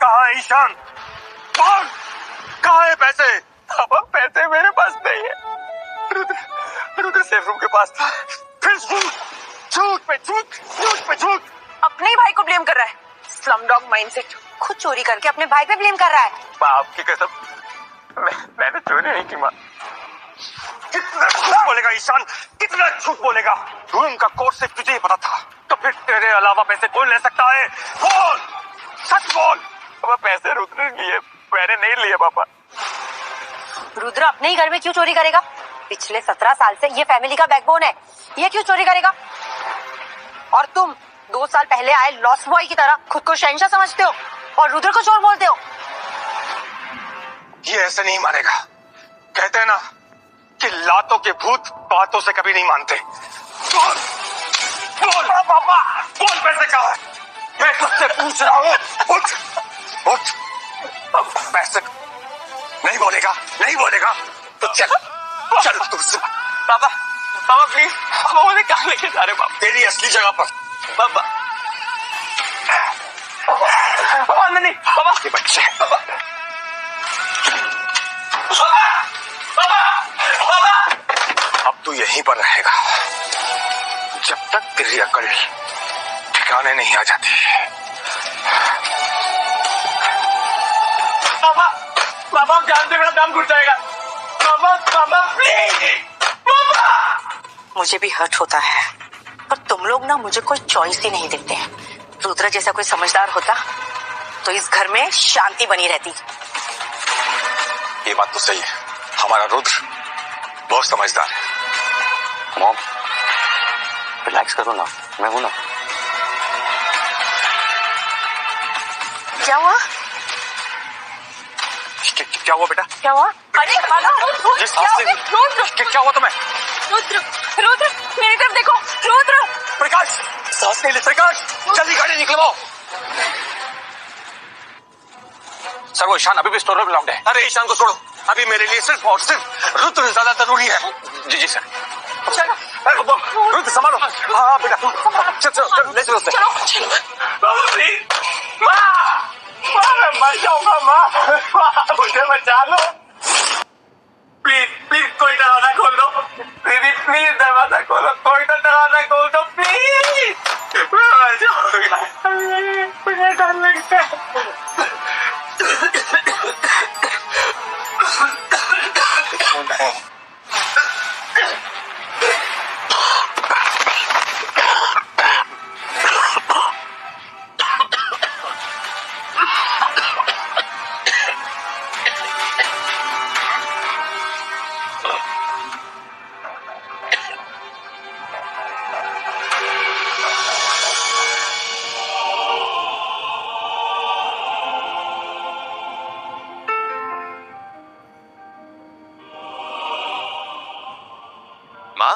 कहाँ है ईशान? बोल, कहाँ है पैसे? अब पैसे मेरे पास नहीं है। रुद्र सेफ रूम के पास था, फिर झूठ पे झूठ। अपने भाई को ब्लेम कर रहा है। Slumdog mindset. खुद चोरी करके अपने भाई पे ब्लेम कर रहा है। बाप की कसम, मैंने चोरी नहीं की माँ। कितना झूठ बोलेगा ईशान, कितना झूठ बोलेगा? रूम का कोड सिर्फ तुझे ही पता था, तो फिर तेरे अलावा पैसे कौन ले सकता है? बोल, सच बोल। पापा पैसे रुद्र ने लिए, मैंने नहीं लिए पापा। रुद्र अपने ही घर में क्यों चोरी करेगा? पिछले 17 साल से ये फैमिली का बैकबोन है, ये क्यों चोरी करेगा? और तुम 2 साल पहले आए लॉस्ट बॉय की तरह खुद को शहंशाह समझते हो और रुद्र को चोर बोलते हो। ये ऐसे नहीं मानेगा। कहते हैं ना कि लातों के भूत बातों से कभी नहीं मानते। बोल बोल पापा, बोल पैसे कहाँ है? मैं तुझसे पूछ रहा हूँ, उठ। पैसे नहीं बोलेगा तो चल तुझसे। पापा प्लीज, पापा मुझे कहाँ लेके जा रहे? पापा तेरी असली जगह पर। पापा नहीं पापा, ये बच्चे अब तू यहीं पर रहेगा जब तक तेरी अकल ठिकाने नहीं आ जाती। पापा आप जानते मेरा दाम घुट जाएगा। पापा प्लीज पापा। मुझे भी हर्ट होता है, पर तुम लोग ना मुझे कोई चॉइस ही नहीं देते। रुद्र जैसा कोई समझदार होता तो इस घर में शांति बनी रहती। ये बात तो सही है, हमारा रुद्र बहुत समझदार है। मॉम रिलैक्स करो ना, मैं हूं ना। क्या हुआ? क्या हुआ बेटा? क्या हुआ? अरे क्या हुआ तुम्हें? रुद्र मेरी तरफ देखो। रुद्र! प्रकाश, सांस नहीं ले। प्रकाश जल्दी गाड़ी निकलवाओ। सर वो ईशान अभी भी स्टोर रूम लॉक्ड है। अरे ईशान को छोड़ो, अभी मेरे लिए सिर्फ और सिर्फ रुद्र ज्यादा जरूरी है। जी सर। चलो रुद्र संभालो। हाँ बेटा चल ले चलो। पापा प्लीज, माँ मैं मर जाऊंगा। माँ मुझे बचा लो प्लीज, कोई दरवाजा खोल दो। दीदी प्लीज दरवाजा खोलो, कोई तो दरवाजा खोल दो प्लीज। मैं मर जाऊंगा, मुझे डर लगता है। माँ,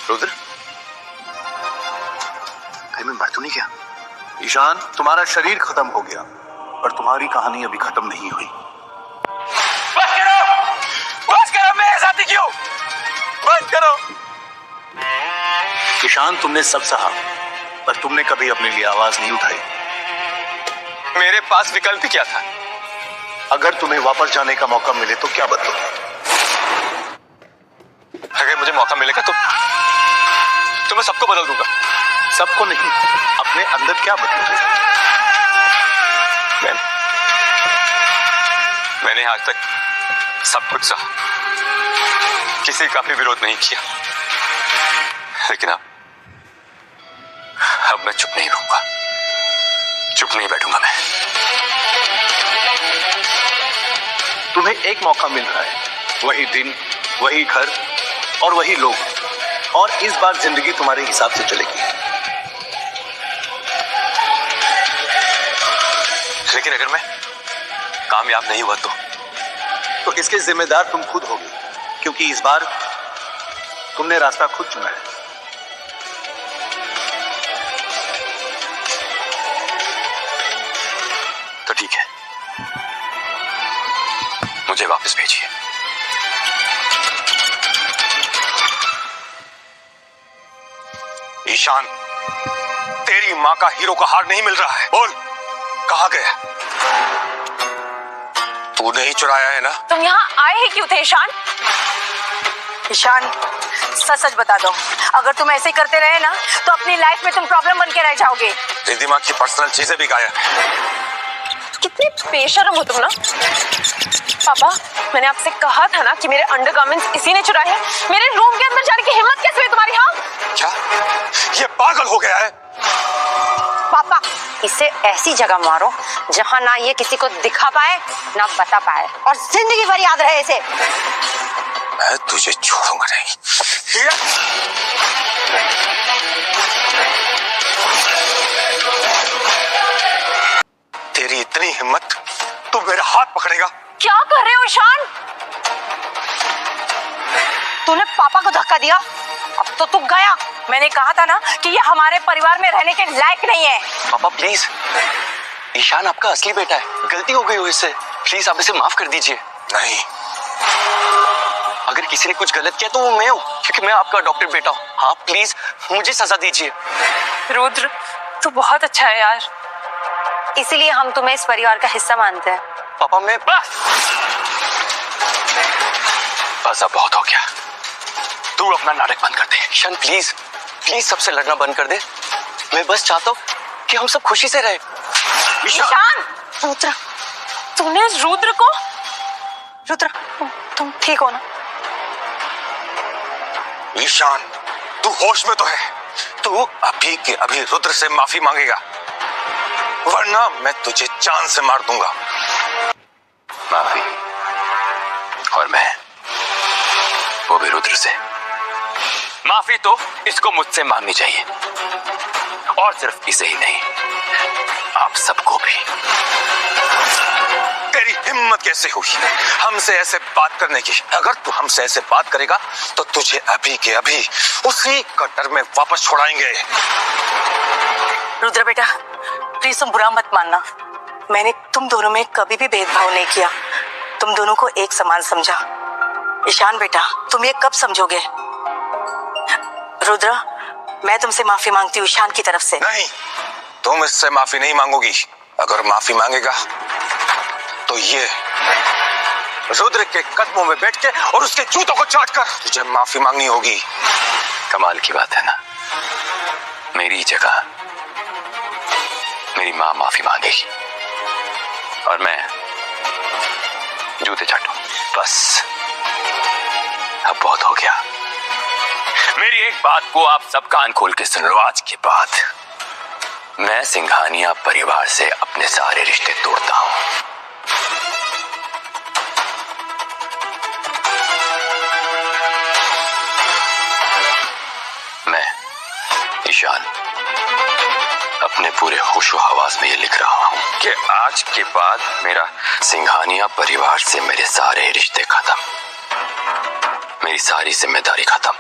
रुद्र कहीं मैं मर तो नहीं गया? ईशान तुम्हारा शरीर खत्म हो गया पर तुम्हारी कहानी अभी खत्म नहीं हुई। बस करो मेरे साथी क्यों? बंद करो। ईशान तुमने सब सहा पर तुमने कभी अपने लिए आवाज नहीं उठाई। मेरे पास विकल्प क्या था? अगर तुम्हें वापस जाने का मौका मिले तो क्या बदलोगे? अगर मुझे मौका मिलेगा तो मैं सबको बदल दूंगा। सबको नहीं, अपने अंदर क्या बदलोगे? मैंने आज तक सब कुछ सहा, किसी का भी विरोध नहीं किया, लेकिन अब मैं चुप नहीं रहूंगा, चुप नहीं बैठूंगा मैं। तुम्हें एक मौका मिल रहा है, वही दिन, वही घर और वही लोग, और इस बार जिंदगी तुम्हारे हिसाब से चलेगी। लेकिन अगर मैं कामयाब नहीं हुआ तो इसके जिम्मेदार तुम खुद होगे, क्योंकि इस बार तुमने रास्ता खुद चुना है। तो ठीक है, मुझे वापस भेजिए। ईशान, तेरी माँ का हीरो का हार नहीं मिल रहा है। बोल, कहाँ गया? तूने ही चुराया है ना? तुम यहाँ आए ही क्यों थे ईशान? ईशान, सच सच बता दो, अगर तुम ऐसे करते रहे ना तो अपनी लाइफ में तुम प्रॉब्लम बन के रह जाओगे। रिद्धिमा की पर्सनल चीजें भी गायब। कितने बेशर्म हो तुम ना। पापा, मैंने आपसे कहा था ना कि मेरे अंडरगारमेंट्स इसी ने चुराए हैं। मेरे रूम के अंदर जाने की हिम्मत कैसे हुई तुम्हारी? हाँ, क्या ये पागल हो गया है? पापा, इसे ऐसी जगह मारो जहाँ ना ये किसी को दिखा पाए ना बता पाए, और जिंदगी भर याद रहे इसे। मैं तुझे छोड़ूंगा नहीं। तेरी इतनी हिम्मत, तू मेरा हाथ पकड़ेगा? क्या कर रहे हो ईशान? तूने पापा को धक्का दिया, अब तो तू गया। मैंने कहा था ना कि ये हमारे परिवार में रहने के लायक नहीं है। पापा प्लीज, ईशान आपका असली बेटा है, गलती हो गई हो इससे, प्लीज आप इसे माफ कर दीजिए। नहीं, अगर किसी ने कुछ गलत किया तो वो मैं हूँ, क्योंकि मैं आपका अडॉप्टेड बेटा हूँ। हाँ प्लीज मुझे सजा दीजिए। रुद्र, तू बहुत अच्छा है यार, इसीलिए हम तुम्हें इस परिवार का हिस्सा मानते हैं। पापा मैं बस अब बहुत हो गया, तू अपना नाटक बंद कर दे। ईशान प्लीज प्लीज सबसे लड़ना बंद कर दे। मैं बस चाहता हूँ कि हम सब खुशी से रहे। ईशान! रुद्र, तूने रुद्र को? रुद्र, तुम ठीक हो ना? ईशान, तू होश में तो है? तू अभी के अभी रुद्र से माफी मांगेगा, वरना मैं तुझे जान से मार दूंगा। माफी? और मैं वो भी रुद्र से? माफी तो इसको मुझसे मांगनी चाहिए, और सिर्फ इसे ही नहीं, आप सबको भी। तेरी हिम्मत कैसे हुई हमसे ऐसे बात करने की? अगर तू हमसे ऐसे बात करेगा तो तुझे अभी के अभी उसी कटर में वापस छोड़ाएंगे। रुद्र बेटा, प्लीज तुम बुरा मत मानना, मैंने तुम दोनों में कभी भी भेदभाव नहीं किया, तुम दोनों को एक समान समझा। ईशान बेटा, तुम ये कब समझोगे? रुद्र, मैं तुमसे माफी मांगती हूँ ईशान की तरफ से। नहीं, तुम इससे माफी नहीं मांगोगी। अगर माफी मांगेगा तो ये रुद्र के कदमों में बैठ के और उसके जूतों को चाटकर तुझे माफी मांगनी होगी। कमाल की बात है ना, मेरी जगह मेरी माँ माफी मांगेगी और मैं जूते चाटूं। बस अब बहुत हो गया। मेरी एक बात को आप सब कान खोल के सुन लो, आज के बाद मैं सिंघानिया परिवार से अपने सारे रिश्ते तोड़ता हूं। मैं ईशान अपने पूरे होशो हवास में ये लिख रहा हूं कि आज के बाद मेरा सिंघानिया परिवार से मेरे सारे रिश्ते खत्म, मेरी सारी जिम्मेदारी खत्म।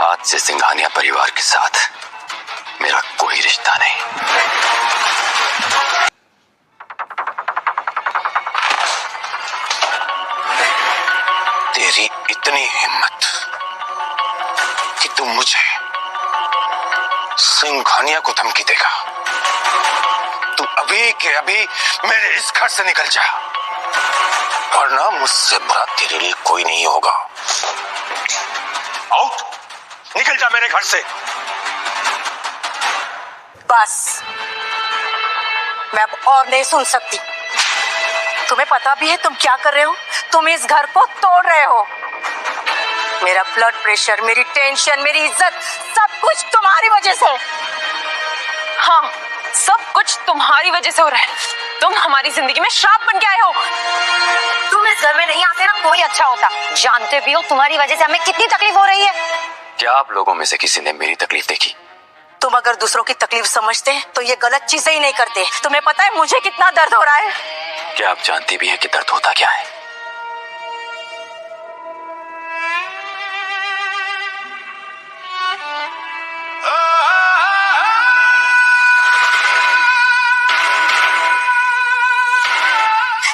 आज से सिंघानिया परिवार के साथ मेरा कोई रिश्ता नहीं। तेरी इतनी हिम्मत कि तू मुझे सिंघानिया को धमकी देगा? तू अभी के अभी मेरे इस घर से निकल जा, वरना मुझसे बुरा तेरे लिए कोई नहीं होगा। आउट, निकल जा मेरे घर से। बस, मैं अब और नहीं सुन सकती। तुम्हें पता भी है तुम क्या कर रहे हो? तुम इस घर को तोड़ रहे हो। मेरा ब्लड प्रेशर, मेरी टेंशन, मेरी इज्जत, सब कुछ तुम्हारी वजह से। हाँ, सब कुछ तुम्हारी वजह से हो रहा है। तुम हमारी जिंदगी में श्राप बन के आए हो। तुम इस घर में नहीं आते ना कोई अच्छा होता। जानते भी हो तुम्हारी वजह से हमें कितनी तकलीफ हो रही है। क्या आप लोगों में से किसी ने मेरी तकलीफ देखी? तुम अगर दूसरों की तकलीफ समझते तो ये गलत चीजें ही नहीं करते। तुम्हें पता है मुझे कितना दर्द हो रहा है? क्या आप जानती भी हैं कि दर्द होता क्या है?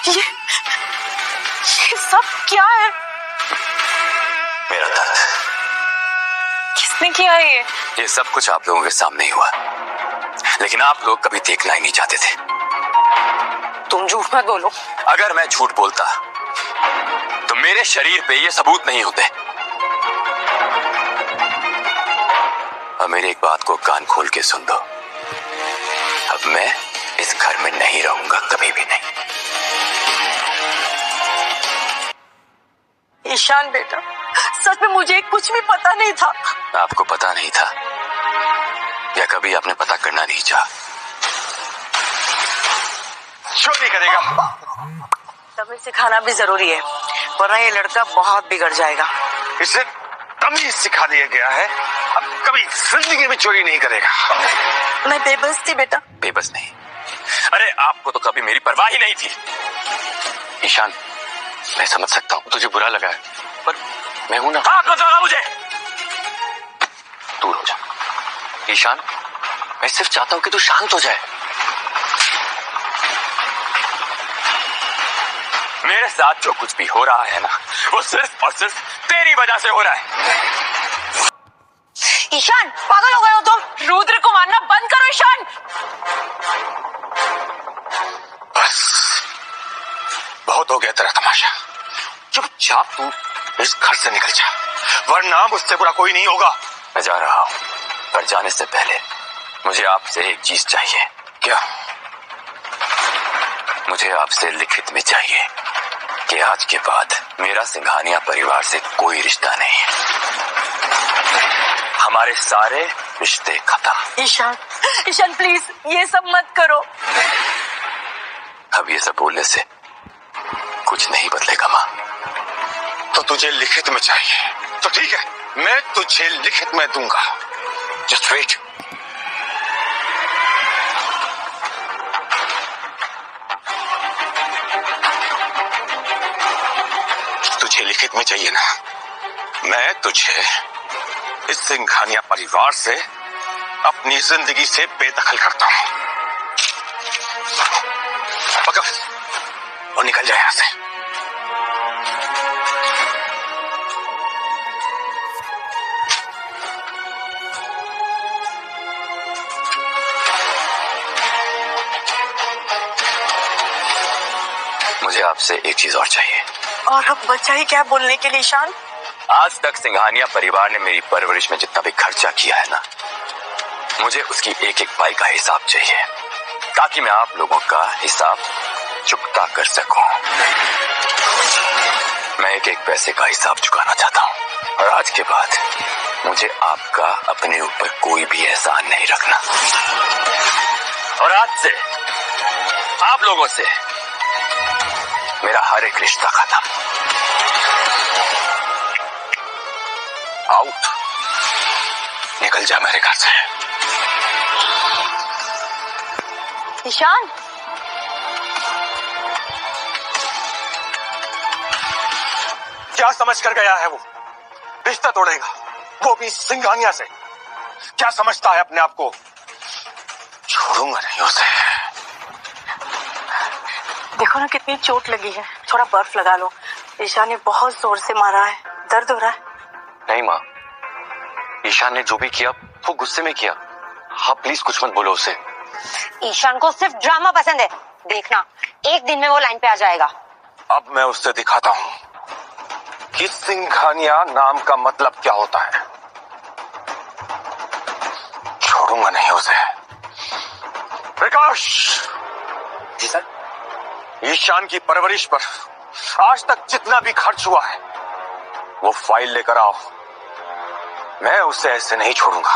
ये सब क्या है? मेरा दर्द। किसने किया है ये? ये सब कुछ आप लोगों के सामने ही हुआ। लेकिन आप लोग कभी देखना ही नहीं चाहते थे। तुम झूठ मत बोलो। अगर मैं झूठ बोलता तो मेरे शरीर पे ये सबूत नहीं होते। और मेरी एक बात को कान खोल के सुन दो, अब मैं इस घर में नहीं रहूंगा, कभी भी नहीं। ईशान बेटा, सच में मुझे कुछ भी पता नहीं था। आपको पता नहीं था या कभी आपने पता करना नहीं चाहा? चोरी करेगा। तमीज सिखाना भी जरूरी है, वरना ये लड़का बहुत बिगड़ जाएगा। इसे तमीज सिखा दिया गया है, अब कभी जिंदगी में चोरी नहीं करेगा। मैं बेबस थी बेटा। बेबस नहीं, अरे आपको तो कभी मेरी परवाह ही नहीं थी। ईशान, मैं समझ सकता हूँ तुझे बुरा लगा है, पर मैं हूं ना। हाथ मत लगा मुझे, दूर हो जा। ईशान, मैं सिर्फ चाहता हूं कि तू शांत हो जाए। मेरे साथ जो कुछ भी हो रहा है ना, वो सिर्फ और सिर्फ तेरी वजह से हो रहा है। ईशान, पागल हो गए हो तुम? रुद्र को मारना बंद करो ईशान। बस बहुत हो गया तेरा तमाशा। चुपचाप तू इस घर से निकल जा, वरना मुझसे बुरा कोई नहीं होगा। मैं जा रहा हूं, पर जाने से पहले मुझे आपसे एक चीज चाहिए। क्या? मुझे आपसे लिखित में चाहिए कि आज के बाद मेरा सिंघानिया परिवार से कोई रिश्ता नहीं है। हमारे सारे रिश्ते खत्म। ईशान, ईशान प्लीज ये सब मत करो। अब ये सब बोलने से कुछ नहीं बदलेगा माँ। तो तुझे लिखित में चाहिए तो ठीक है, मैं तुझे लिखित में दूंगा। Just wait. तुझे लिखित में चाहिए ना, मैं तुझे इस सिंघानिया परिवार से अपनी जिंदगी से बेदखल करता हूं। पकड़ और निकल जाए यहां से। मुझे आपसे एक चीज और चाहिए। और अब बचा ही क्या बोलने के लिए ईशान? आज तक सिंघानिया परिवार ने मेरी परवरिश में जितना भी खर्चा किया है ना, मुझे उसकी एक एक पाई का हिसाब चाहिए, ताकि मैं आप लोगों का हिसाब चुकता कर सकूं। मैं एक एक पैसे का हिसाब चुकाना चाहता हूं, और आज के बाद मुझे आपका अपने ऊपर कोई भी एहसान नहीं रखना। और आज से आप लोगों से मेरा हर एक रिश्ता खत्म। आउट। निकल जा मेरे घर से। ईशान, क्या समझ कर गया है वो? रिश्ता तोड़ेगा, वो भी सिंघानिया से। क्या समझता है अपने आप को? छोड़ूंगा नहीं उसे। देखो ना कितनी चोट लगी है, थोड़ा बर्फ लगा लो। ईशान ने बहुत जोर से मारा है, दर्द हो रहा है। नहीं माँ, ईशान ने जो भी किया वो गुस्से में किया। हाँ प्लीज कुछ मत बोलो उसे। ईशान को सिर्फ ड्रामा पसंद है, देखना एक दिन में वो लाइन पे आ जाएगा। अब मैं उससे दिखाता हूं कि सिंघानिया नाम का मतलब क्या होता है। छोड़ूंगा नहीं उसे। प्रकाश। जी सर। ईशान की परवरिश पर आज तक जितना भी खर्च हुआ है वो फाइल लेकर आओ। मैं उसे ऐसे नहीं छोड़ूंगा।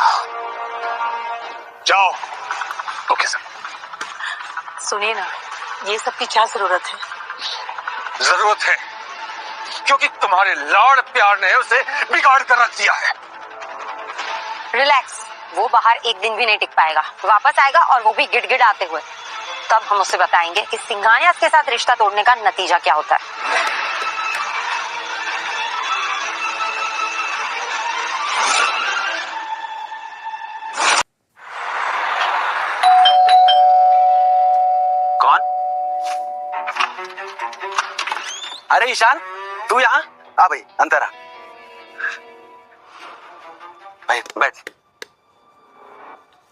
जाओ। Okay sir. सुनिए ना, ये सब की क्या जरूरत है? जरूरत है क्योंकि तुम्हारे लाड़ प्यार ने उसे बिगाड़ कर रख दिया है। रिलैक्स, वो बाहर एक दिन भी नहीं टिक पाएगा, वापस आएगा और वो भी गिड़गिड़ाते हुए। तब हम उसे बताएंगे कि सिंघानिया के साथ रिश्ता तोड़ने का नतीजा क्या होता है। कौन? अरे ईशान, तू यहाँ आ भाई, अंदर आ। भाई बैठ।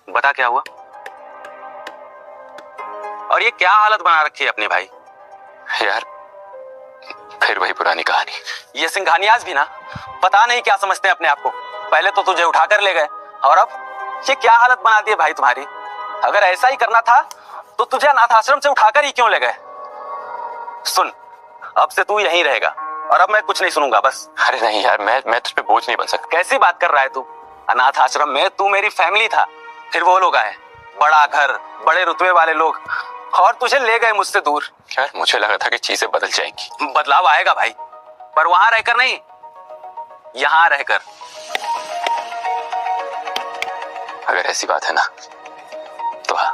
बता क्या हुआ? और ये क्या हालत बना रखी है अपने भाई। यार फिर वही पुरानी कहानी। ये सिंघानियाज भी ना पता नहीं क्या समझते हैं अपने आप को। पहले तो तुझे उठाकर ले गए और अब ये क्या हालत बना दी है भाई तुम्हारी। अगर ऐसा ही करना था तो तुझे अनाथ आश्रम से उठाकर ही क्यों ले गए। सुन, अब से तू यहीं रहेगा और अब मैं कुछ नहीं सुनूंगा बस। अरे नहीं यार, मैं तुझ पे बोझ नहीं बन सकता। कैसी बात कर रहा है तू। अनाथ आश्रम में तू मेरी फैमिली था, फिर वो लोग आए, बड़ा घर, बड़े रुतबे वाले लोग, और तुझे ले गए मुझसे दूर। यार मुझे लगा था कि चीजें बदल जाएंगी। बदलाव आएगा भाई, पर वहां रहकर नहीं, यहां रहकर। अगर ऐसी बात है ना तो हाँ,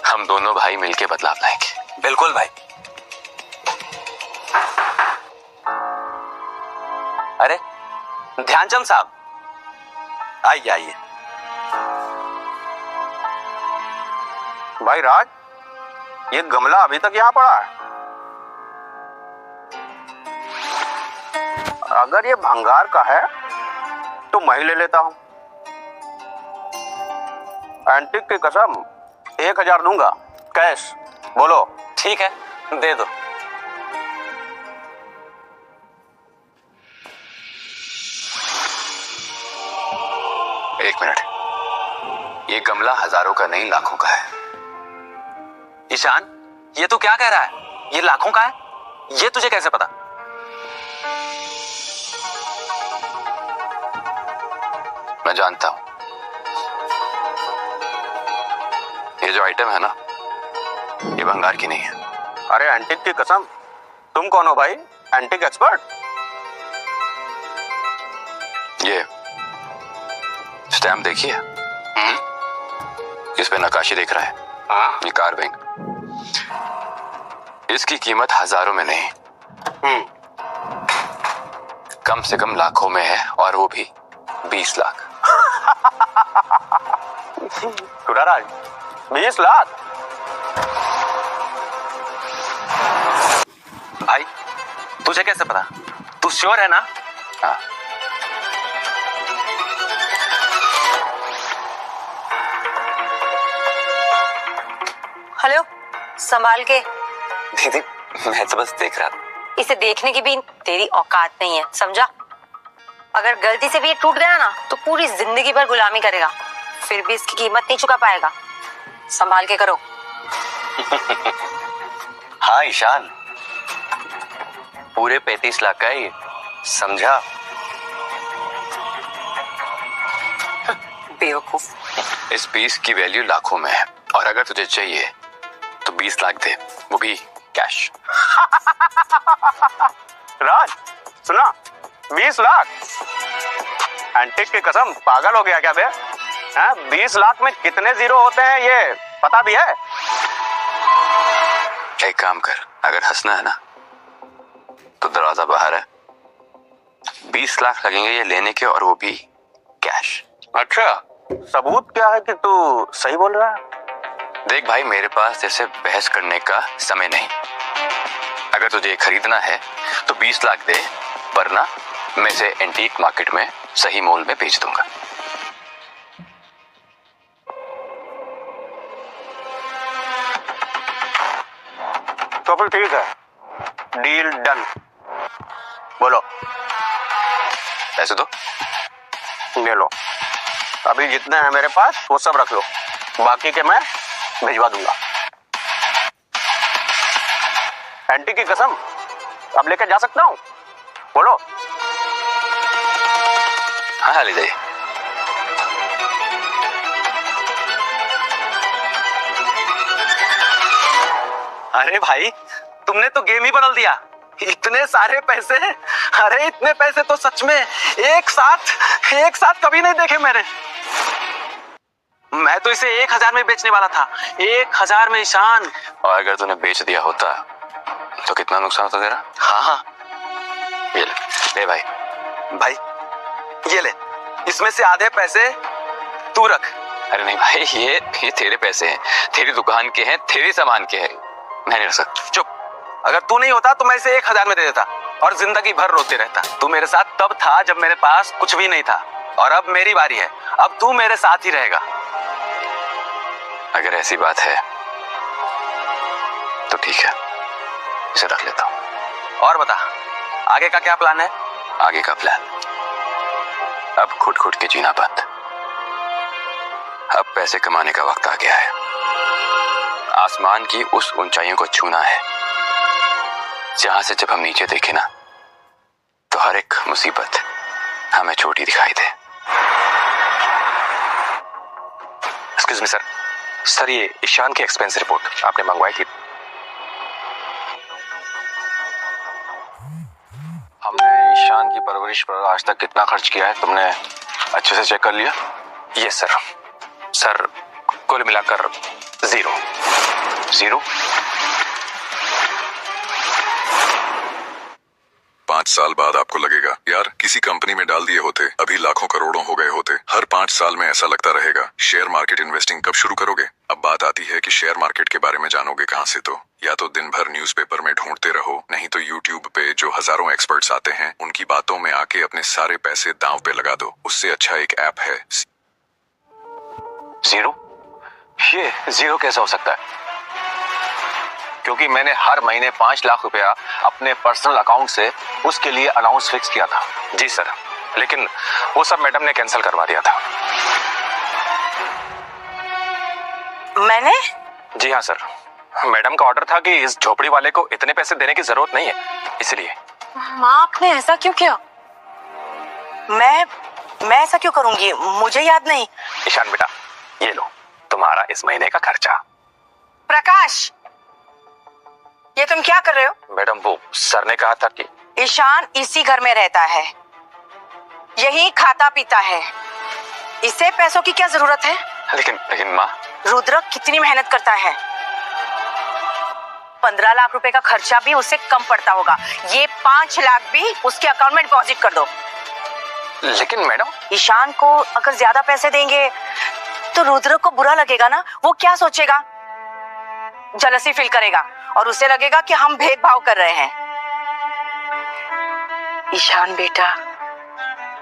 हम दोनों भाई मिलके बदलाव लाएंगे। बिल्कुल भाई। अरे ध्यानचंद साहब, आइए आइए। भाई राज, ये गमला अभी तक यहाँ पड़ा है। अगर ये भंगार का है तो मैं ही ले लेता हूं। एंटिक की कसम 1000 दूंगा कैश। बोलो। ठीक है, दे दो। एक मिनट, ये गमला हजारों का नहीं लाखों का है। ईशान, ये तू क्या कह रहा है? ये लाखों का है? ये तुझे कैसे पता? मैं जानता हूं। ये जो आइटम है ना, ये भंगार की नहीं है। अरे एंटिक की कसम, तुम कौन हो भाई? Antique expert? ये स्टैम्प देखिए, इस पे नक्काशी देख रहा है। ये कार्विंग, इसकी कीमत हजारों में नहीं, कम से कम लाखों में है, और वो भी 20 लाख। राज, 20 लाख? भाई तुझे कैसे पता? तू श्योर है ना? हाँ। हेलो, संभाल के। दीदी मैं तो बस देख रहा था। इसे देखने की भी तेरी औकात नहीं है, समझा? अगर गलती से भी ये टूट गया ना तो पूरी जिंदगी भर गुलामी करेगा, फिर भी इसकी कीमत नहीं चुका पाएगा। संभाल के करो। हाँ ईशान, पूरे 35 लाख का है ये, समझा? बेवकूफ। इस पीस की वैल्यू लाखों में है, और अगर तुझे चाहिए तो 20 लाख दे, वो भी कैश। राज सुना, 20 लाख? एंटिक की कसम, पागल हो गया क्या बे? 20 लाख में कितने जीरो होते हैं ये पता भी है? एक काम कर, अगर हंसना है ना तो दरवाजा बाहर है। 20 लाख लगेंगे ये लेने के, और वो भी कैश। अच्छा, सबूत क्या है कि तू सही बोल रहा है? देख भाई, मेरे पास जैसे बहस करने का समय नहीं। अगर तुझे खरीदना है तो 20 लाख दे, वरना मैं इसे एंटीक मार्केट में सही मोल में बेच दूंगा। तो फिर ठीक है, डील डन। बोलो। पैसे दो। ले लो, अभी जितने हैं मेरे पास वो सब रख लो, बाकी के मैं भिजवा दूंगा। एंटी की कसम, अब लेकर जा सकता हूँ? बोलो। हाँ ले जाइए। अरे भाई, तुमने तो गेम ही बदल दिया। इतने सारे पैसे, अरे इतने पैसे तो सच में एक साथ कभी नहीं देखे मैंने। मैं तो इसे 1000 में बेचने वाला था, 1000 में ईशान। और अगर तूने बेच दिया होता तो कितना नुकसान होता तेरा? हाँ, ये ले भाई। भाई ये ले, इसमें से आधे पैसे तू रख। अरे नहीं भाई, ये तेरे पैसे हैं, तेरी दुकान के हैं, तेरे सामान के हैं, मैं नहीं रख सकता। चुप। अगर तू नहीं होता तो मैं इसे 1000 में दे देता और जिंदगी भर रोते रहता। तू मेरे साथ तब था जब मेरे पास कुछ भी नहीं था, और अब मेरी बारी है, अब तू मेरे साथ ही रहेगा। अगर ऐसी बात है तो ठीक है, इसे रख लेता हूँ। और बता, आगे का क्या प्लान है? आगे का प्लान, अब घुट घुट के जीना बंद। अब पैसे कमाने का वक्त आ गया है। आसमान की उस ऊंचाइयों को छूना है जहां से जब हम नीचे देखें ना, तो हर एक मुसीबत हमें छोटी दिखाई दे। एक्सक्यूज मी सर, सर ये ईशान की एक्सपेंस रिपोर्ट आपने मंगवाई थी। हमने ईशान की परवरिश पर आज तक कितना खर्च किया है, तुमने अच्छे से चेक कर लिया? Yes sir. सर कुल मिलाकर 0। 0? 5 साल बाद आपको लगेगा यार किसी कंपनी में डाल दिए होते, अभी लाखों करोड़ों हो गए होते। हर 5 साल में ऐसा लगता रहेगा। शेयर मार्केट इन्वेस्टिंग कब शुरू करोगे? अब बात आती है कि शेयर मार्केट के बारे में जानोगे कहाँ से? तो या तो दिन भर न्यूज़पेपर में ढूंढते रहो, नहीं तो यूट्यूब पे जो हजारों एक्सपर्ट्स आते हैं उनकी बातों में आके अपने सारे पैसे दांव पे लगा दो। उससे अच्छा एक ऐप है 0? ये 0 कैसे हो सकता है? क्योंकि मैंने हर महीने 5 लाख रुपया अपने पर्सनल अकाउंट से उसके लिए अलाउंस फिक्स किया था। जी सर, लेकिन वो सब मैडम ने कैंसिल करवा दिया था। मैंने? जी हाँ सर, मैडम का ऑर्डर था कि इस झोपड़ी वाले को इतने पैसे देने की जरूरत नहीं है, इसलिए। माँ, आपने ऐसा क्यों किया? मैं ऐसा क्यों करूंगी? मुझे याद नहीं। ईशान बेटा, ये लो तुम्हारा इस महीने का खर्चा। प्रकाश, ये तुम क्या कर रहे हो? मैडम वो सर ने कहा था कि ईशान इसी घर में रहता है, यही खाता पीता है, इसे पैसों की क्या जरूरत है? लेकिन माँ, रुद्र कितनी मेहनत करता है। 15 लाख रुपए का खर्चा भी उससे कम पड़ता होगा। ये 5 लाख भी उसके अकाउंट में डिपॉजिट कर दो। लेकिन मैडम, ईशान को अगर ज्यादा पैसे देंगे तो रुद्र को बुरा लगेगा ना। वो क्या सोचेगा? जलसी फील करेगा और उसे लगेगा कि हम भेदभाव कर रहे हैं। ईशान बेटा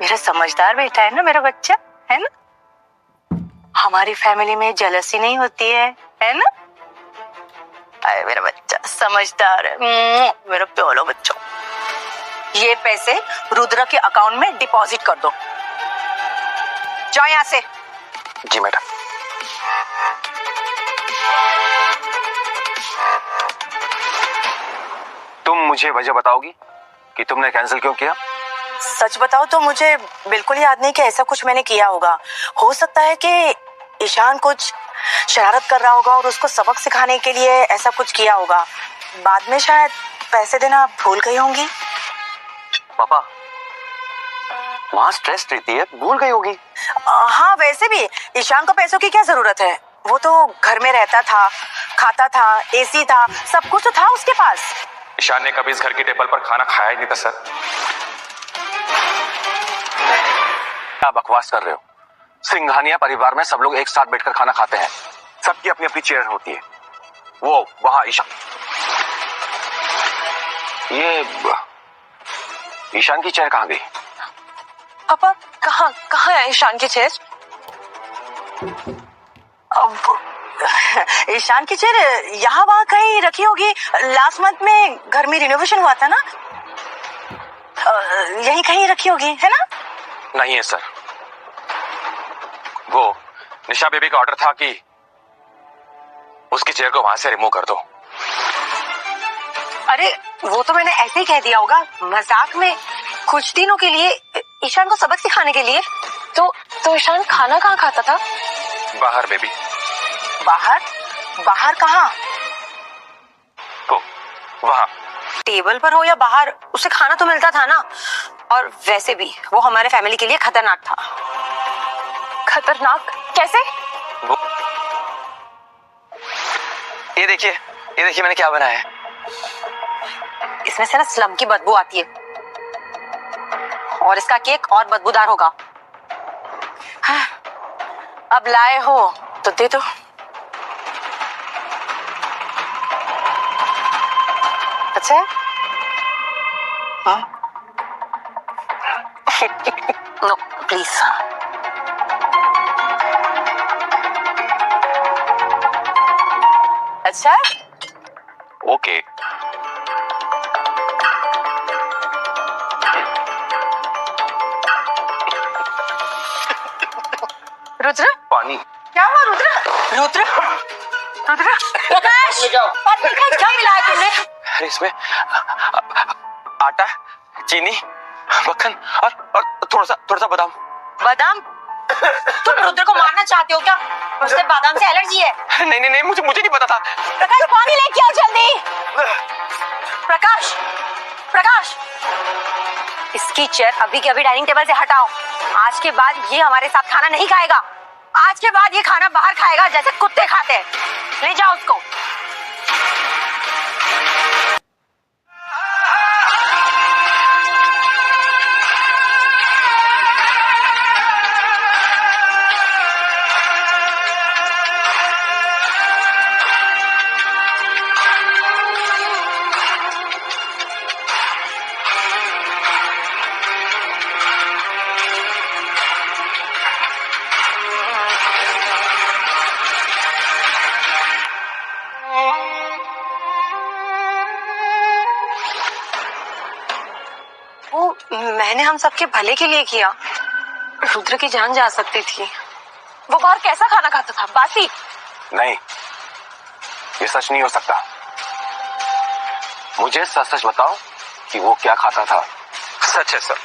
मेरा समझदार बेटा है ना, मेरा बच्चा है ना। हमारी फैमिली में जलसी नहीं होती है ना। अरे मेरा बच्चा समझदार है, मेरा प्यारा बच्चा। ये पैसे रुद्र के अकाउंट में डिपॉजिट कर दो। जाओ यहाँ से। जी मैडम। तुम मुझे वजह बताओगी कि तुमने कैंसिल क्यों किया? सच बताओ तो मुझे बिल्कुल याद नहीं कि ऐसा कुछ मैंने किया होगा। हो सकता है कि ईशान कुछ शरारत कर रहा होगा और उसको सबक सिखाने के लिए ऐसा कुछ किया होगा। बाद में शायद पैसे देना भूल गई होंगी। पापा, माँ स्ट्रेस रहती है, भूल गई होगी। हाँ, वैसे भी ईशान को पैसों की क्या जरूरत है? वो तो घर में रहता था, खाता था, एसी था, सब कुछ तो था उसके पास। ईशान ने कभी इस घर की टेबल पर खाना खाया ही नहीं था सर। क्या बकवास कर रहे हो? सिंघानिया परिवार में सब लोग एक साथ बैठकर खाना खाते हैं, सबकी अपनी अपनी चेयर होती है। वो वहां ईशान, ये ईशान की चेयर कहाँ गई? पापा, कहाँ है ईशान की चेयर? अब ईशान की चेयर यहाँ वहाँ कहीं रखी होगी। लास्ट मंथ में घर में रिनोवेशन हुआ था ना, यहीं कहीं रखी होगी, है ना? नहीं है सर, वो निशा बेबी का ऑर्डर था कि उसकी चेयर को वहां से रिमूव कर दो। अरे वो तो मैंने ऐसे ही कह दिया होगा मजाक में, कुछ दिनों के लिए ईशान को सबक सिखाने के लिए। तो ईशान खाना कहाँ खाता था? बाहर बेबी। बाहर? बाहर कहाँ? तो वहां टेबल पर हो या बाहर, उसे खाना तो मिलता था ना। और वैसे भी वो हमारे फैमिली के लिए खतरनाक था। खतरनाक कैसे? ये देखिए मैंने क्या बनाया है। इसमें से ना स्लम की बदबू आती है और इसका केक और बदबूदार होगा। हाँ, अब लाए हो तो दे दो। अच्छा है? हाँ? No please. अच्छा है? ओके। रुद्र, पानी। क्या हुआ रुद्र? रुद्र, रुद्र, प्रकाश, पानी क्या मिलाया तुमने? अरे इसमें आटा, चीनी, मक्खन और थोड़ा सा बादाम। बादाम? तुम रुद्र को मारना चाहते हो क्या? मुझसे बादाम से एलर्जी है। नहीं, मुझे नहीं पता था। प्रकाश, पानी लेके आओ जल्दी। प्रकाश, प्रकाश, इसकी चेयर अभी के अभी डाइनिंग टेबल से हटाओ। आज के बाद ये हमारे साथ खाना नहीं खाएगा। आज के बाद ये खाना बाहर खाएगा जैसे कुत्ते खाते हैं। ले जाओ उसको। मैंने हम सबके भले के लिए किया। रुद्र की जान जा सकती थी। वो बाहर कैसा खाना खाता था? बासी? नहीं, ये सच नहीं हो सकता। मुझे सच बताओ कि वो क्या खाता था। सच है सर,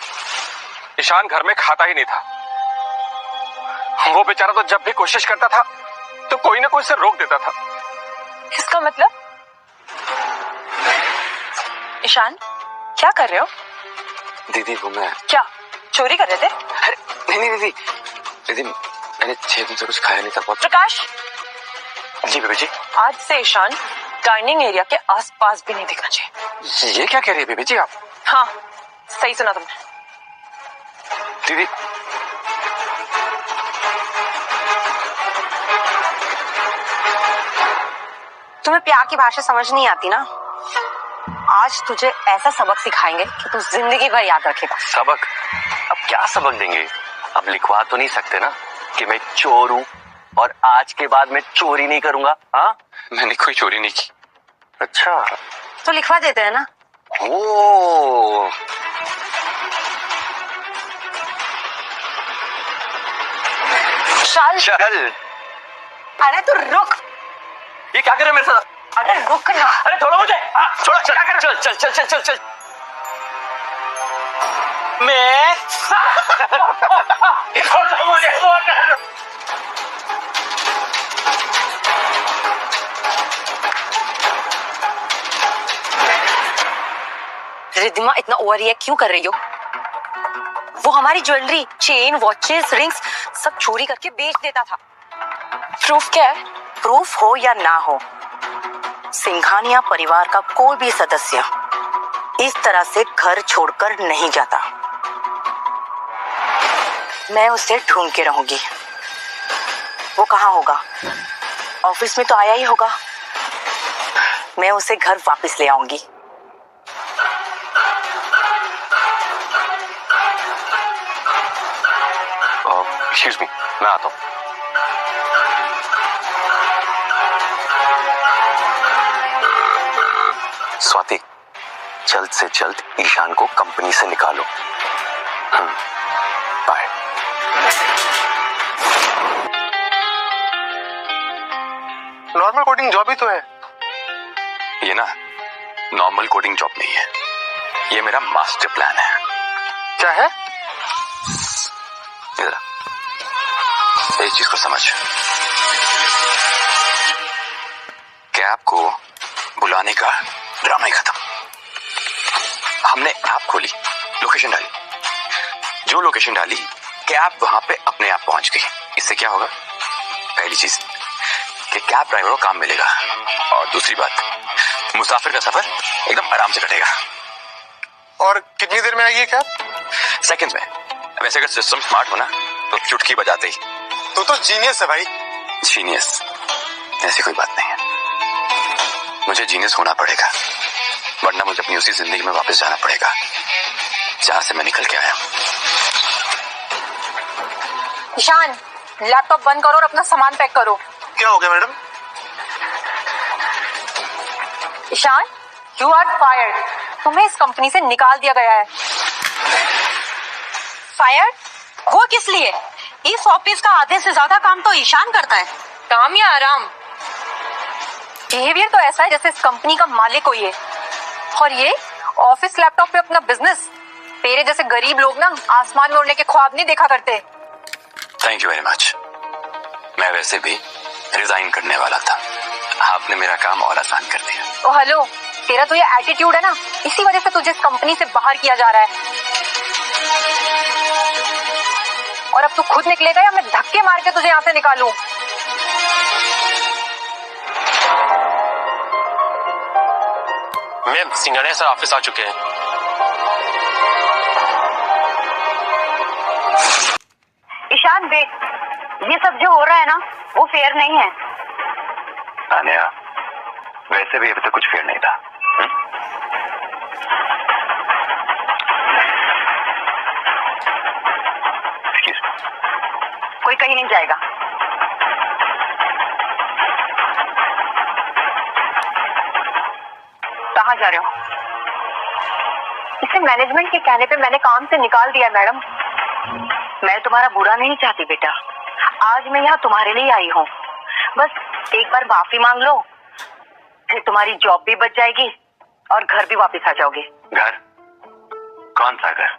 ईशान घर में खाता ही नहीं था। वो बेचारा तो जब भी कोशिश करता था तो कोई ना कोई उसे रोक देता था। इसका मतलब? ईशान, क्या कर रहे हो? दीदी वो मैं क्या चोरी कर रहे थे? अरे नहीं दीदी, मैंने 6 दिन से कुछ खाया नहीं था। बहुत। प्रकाश, जी बेबी जी। आज से ईशान डाइनिंग एरिया के आसपास भी नहीं दिखना चाहिए। ये क्या कह रही है बेबी जी आप? हाँ, सही सुना तुमने। दीदी तुम्हें प्यार की भाषा समझ नहीं आती ना? आज तुझे ऐसा सबक सिखाएंगे कि तू जिंदगी भर याद रखेगा। सबक? अब क्या सबक देंगे? अब लिखवा तो नहीं सकते ना कि मैं चोर हूँ और आज के बाद मैं चोरी नहीं करूंगा। हाँ, मैंने कोई चोरी नहीं की। अच्छा, तो लिखवा देते हैं ना। ओ चल। अरे तू रुक। ये क्या कर रहे मेरे साथ? अरे रुक ना। अरे छोड़ो मुझे। छोड़ो। चल। मैं रिद्धिमा इतना ओवर रिएक्ट क्यों कर रही हो? वो हमारी ज्वेलरी, चेन, वॉचेस, रिंग्स सब चोरी करके बेच देता था। प्रूफ क्या है? प्रूफ हो या ना हो, सिंघानिया परिवार का कोई भी सदस्य इस तरह से घर छोड़कर नहीं जाता। मैं उसे ढूंढ के रहूंगी। वो कहाँ होगा? ऑफिस में तो आया ही होगा। मैं उसे घर वापस ले आऊंगी। एक्सक्यूज मी, मैं आता हूँ। स्वाति, जल्द से जल्द ईशान को कंपनी से निकालो। बाय। नॉर्मल कोडिंग जॉब ही तो है। ये ना नॉर्मल कोडिंग जॉब नहीं है, ये मेरा मास्टर प्लान है। क्या है? इधर एक चीज को समझ। कैब को बुलाने का ड्रामा ही खत्म। हमने ऐप खोली, लोकेशन डाली, जो लोकेशन डाली कैब वहां पे अपने आप पहुंच गई। इससे क्या होगा? पहली चीज कि कैब ड्राइवर को काम मिलेगा, और दूसरी बात मुसाफिर का सफर एकदम आराम से कटेगा। और कितनी देर में आएगी कैब? सेकंड्स में। वैसे अगर सिस्टम स्मार्ट हो ना तो चुटकी बजाते ही। तो जीनियस है भाई। जीनियस ऐसी कोई बात नहीं है। मुझे जीनियस होना पड़ेगा, वरना मुझे अपनी उसी जिंदगी में वापस जाना पड़ेगा जहां से मैं निकल के आया हूं। ईशान, लैपटॉप बंद करो और अपना सामान पैक करो। क्या हो गया madam? Ishaan, you are fired. तुम्हें इस कंपनी से निकाल दिया गया है। फायर्ड? वो किस लिए? इस ऑफिस का आधे से ज्यादा काम तो ईशान करता है। काम या आराम? बिहेवियर तो ऐसा है जैसे इस कंपनी का मालिक कोई है, और ये ऑफिस लैपटॉप पे अपना बिजनेस। तेरे जैसे गरीब लोग ना आसमान में उड़ने के ख्वाब नहीं देखा करते। Thank you very much. मैं वैसे भी रिजाइन करने वाला था, आपने मेरा काम और आसान कर दिया। ओ हेलो, तेरा तो ये एटीट्यूड है ना, इसी वजह से तुझे इस कंपनी से बाहर किया जा रहा है। और अब तू खुद निकलेगा या मैं धक्के मार के तुझे यहाँ से निकालूं? मैम, सिंघानिया सर ऑफिस आ चुके हैं। ईशान देख, ये सब जो हो रहा है ना वो फेयर नहीं है। तानिया, वैसे भी अभी तक कुछ फेयर नहीं था। कोई कहीं नहीं जाएगा। कहाँ जा रहे हो? इसे मैनेजमेंट के कहने पे मैंने काम से निकाल दिया मैडम। मैं तुम्हारा बुरा नहीं चाहती बेटा, आज मैं यहाँ तुम्हारे लिए आई हूँ। बस एक बार माफी मांग लो, फिर तुम्हारी जॉब भी बच जाएगी और घर भी वापस आ जाओगे। घर? कौन सा घर?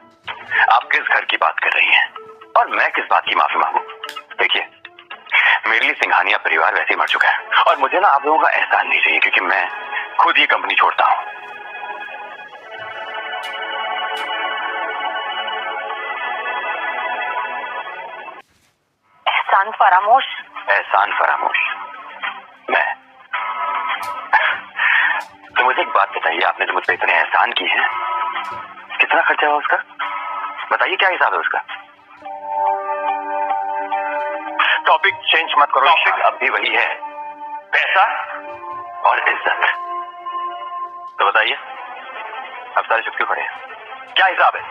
आप किस घर की बात कर रही हैं? और मैं किस बात की माफी मांगू? देखिए, मेरे लिए सिंघानिया परिवार वैसे ही मर चुका है, और मुझे ना आप लोगों का एहसान नहीं चाहिए, क्योंकि मैं खुद ये कंपनी छोड़ता हूँ। एहसान फरामोश? एहसान फरामोश? मैं? तो मुझे एक बात बताइए, आपने जो मुझ पर इतने एहसान किए हैं, कितना खर्चा हुआ उसका? बताइए, क्या हिसाब है उसका? टॉपिक चेंज मत करो। टॉपिक अब भी वही है, पैसा और इज्जत। तो बताइए, अब सारे चुप क्यों खड़े हैं? क्या हिसाब है?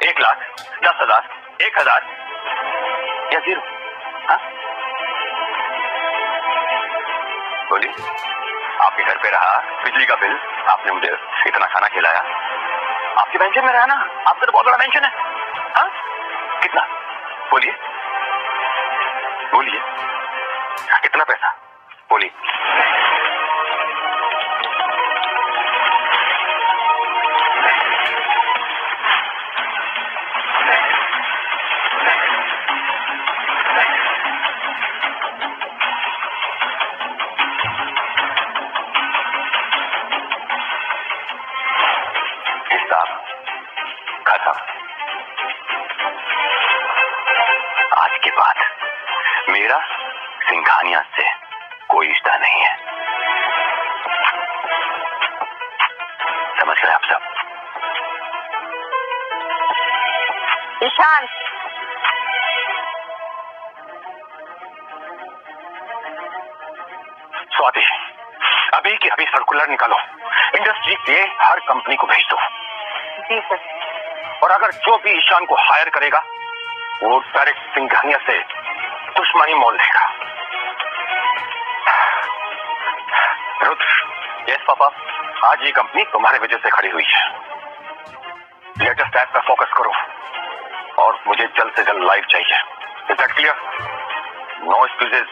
1 लाख, 10,000, 1,000 या 0? हाँ, बोलिए। आपके घर पे रहा, बिजली का बिल, आपने मुझे इतना खाना खिलाया, आपके पेंशन में रहा ना, आपका तो बहुत बड़ा पेंशन है। हाँ, कितना? बोलिए बोलिए, कितना पैसा? बोलिए। हिसाब खत्म। आज के बाद मेरा सिंघानिया से कोई रिश्ता नहीं है। समझ गए आप सब? ईशान, स्वाति, अभी की अभी सर्कुलर निकालो, इंडस्ट्री के हर कंपनी को भेज दो। जी सर। और अगर जो भी ईशान को हायर करेगा वो डायरेक्ट सिंघानिया से दुश्मनी मोल लेगा। रुद्र, यस पापा, आज ये कंपनी तुम्हारे वजह से खड़ी हुई है। लेटेस्ट ऐप पर फोकस करो और मुझे जल्द से जल्द लाइव चाहिए। Is that clear? No excuses.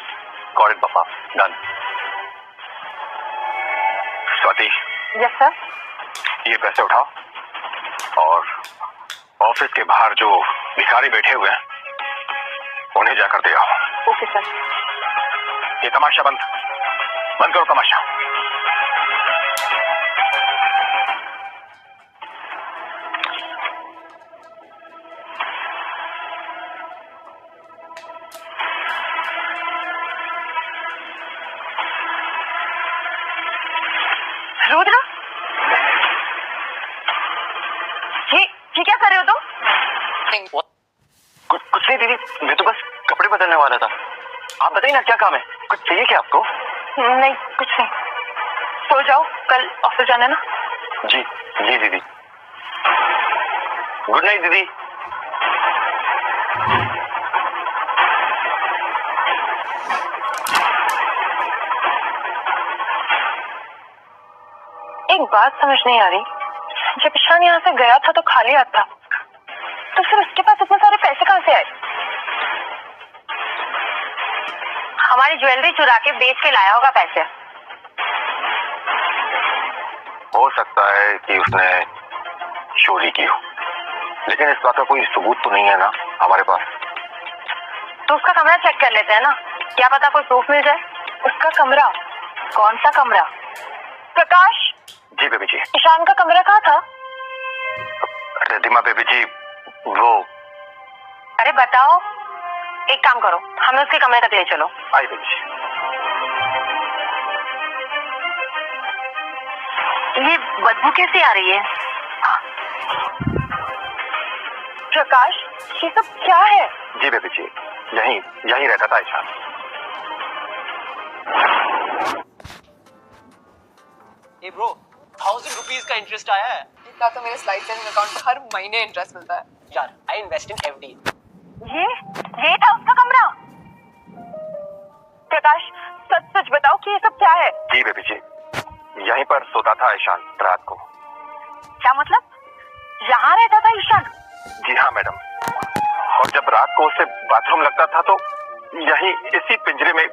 Got it पापा, डन। Swati, yes sir. ये पैसे उठाओ और ऑफिस के बाहर जो भिखारी बैठे हुए हैं उन्हें जाकर दे आओ। Okay sir. ये तमाशा बंद करो, तमाशा। रुद्र, ये क्या कर रहे हो तुम? कुछ नहीं दीदी, मैं तो बस कपड़े बदलने वाला था। आप बताइए ना, क्या काम है? कुछ चाहिए क्या आपको? नहीं, कुछ नहीं। सो जाओ, कल ऑफिस जाना ना। जी जी दीदी। गुड नाइट दीदी। बात समझ नहीं आ रही, जब ईशान यहाँ से गया था तो खाली हाथ था, तो फिर उसके पास इतने सारे पैसे कहाँ से आए? हमारी ज्वेलरी चुरा के बेच के लाया होगा पैसे। हो सकता है कि उसने चोरी की हो, लेकिन इस बात का कोई सबूत तो नहीं है ना हमारे पास। तो उसका कमरा चेक कर लेते हैं ना, क्या पता कोई प्रूफ मिल जाए। उसका कमरा? कौन सा कमरा? प्रकाश। जी बेबी जी। ईशान का कमरा कहाँ था? रिद्धिमा बेबी जी, वो। अरे बताओ, एक काम करो, हमें उसके कमरे तक ले चलो। आई बेबी जी। ये बदबू कैसे आ रही है? प्रकाश, ये सब क्या है? जी बेबी जी, यहीं रहता था ईशान। ए ब्रो, 1000 रुपीज का इंटरेस्ट आया है। इतना तो मेरे स्लाइड सेविंग अकाउंट में हर महीने इंटरेस्ट मिलता है। यार, आई इन्वेस्ट इन एफडी। ये था उसका कमरा? प्रकाश, सच बताओ कि ये सब क्या है? जी बेबी जी, यहीं पर सोता था ईशान रात को। क्या मतलब? यहाँ रहता था ईशान? जी हाँ मैडम, और जब रात को उसे बाथरूम लगता था तो यहीं इसी पिंजरे में।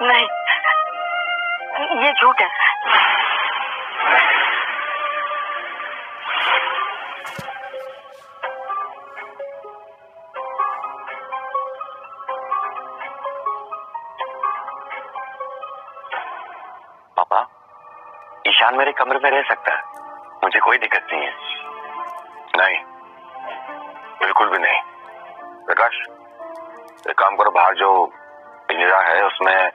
नहीं, ये झूठ है। पापा, ईशान मेरे कमरे में रह सकता है, मुझे कोई दिक्कत नहीं है। नहीं, बिल्कुल भी नहीं। प्रकाश, एक काम करो, बाहर जो पिंजरा है उसमें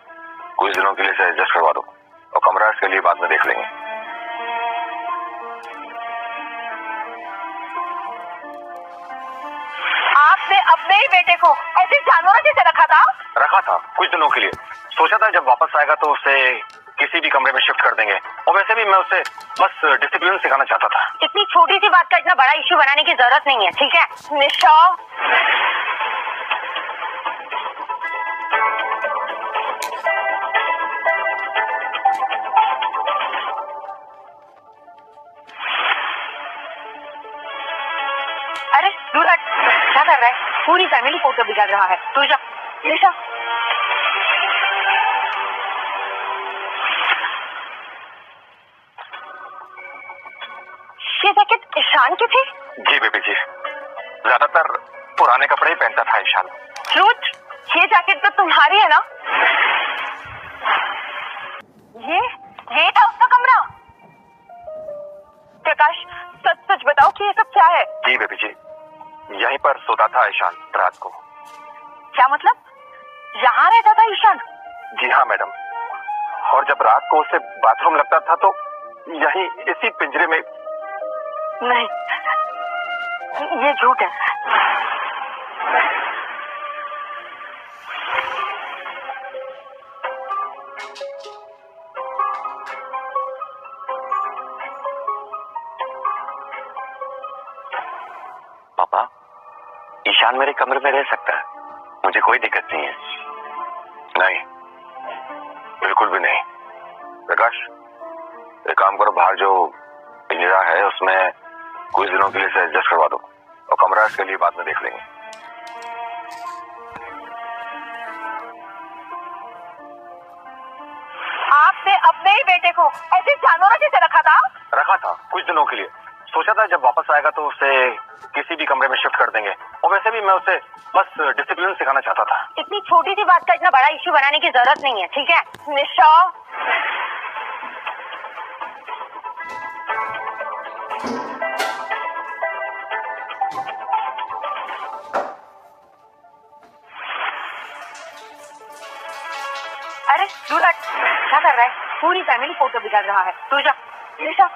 कुछ दिनों के लिए से एडजस्ट करवा दो, और कमरा इसके लिए बाद में देख लेंगे। आपने अपने ही बेटे को ऐसे जानवरों जैसे रखा था कुछ दिनों के लिए। सोचा था जब वापस आएगा तो उसे किसी भी कमरे में शिफ्ट कर देंगे, और वैसे भी मैं उसे बस डिसिप्लिन सिखाना चाहता था। इतनी छोटी सी बात का इतना बड़ा इश्यू बनाने की जरूरत नहीं है, ठीक है? निशा, अरे दूर हट, क्या कर रहा है? पूरी फैमिली फोटो बिगाड़ रहा है। तू जा। निशा, ये जैकेट ईशान की थी? जी बेबी जी, ज्यादातर पुराने कपड़े ही पहनता था ईशान। झूठ, ये जैकेट तो तुम्हारी है ना? ये था उसका कमरा? प्रकाश, सच बताओ कि ये सब क्या है? जी बेबी जी, यहीं पर सोता था ईशान रात को। क्या मतलब? यहाँ रहता था ईशान? जी हाँ मैडम, और जब रात को उसे बाथरूम लगता था तो यहीं इसी पिंजरे में। नहीं, ये झूठ है। पापा, ईशान मेरे कमरे में रह सकता है, मुझे कोई दिक्कत नहीं है। नहीं, बिल्कुल भी नहीं। प्रकाश, एक काम करो, बाहर जो पिंजरा है उसमें कुछ दिनों के लिए से एडजस्ट करवा दो, और कमरा इसके लिए बाद में देख लेंगे। आपने अपने ही बेटे को ऐसे जानवरों जैसे रखा था कुछ दिनों के लिए। सोचा था जब वापस आएगा तो उसे किसी भी कमरे में शिफ्ट कर देंगे, और वैसे भी मैं उसे बस डिसिप्लिन सिखाना चाहता था। इतनी छोटी सी बात का इतना बड़ा इश्यू बनाने की जरूरत नहीं है, ठीक है? निशा, अरे दूर हट, क्या कर रहा है? पूरी फैमिली फोटो बिगाड़ रहा है। तू जा। निशा,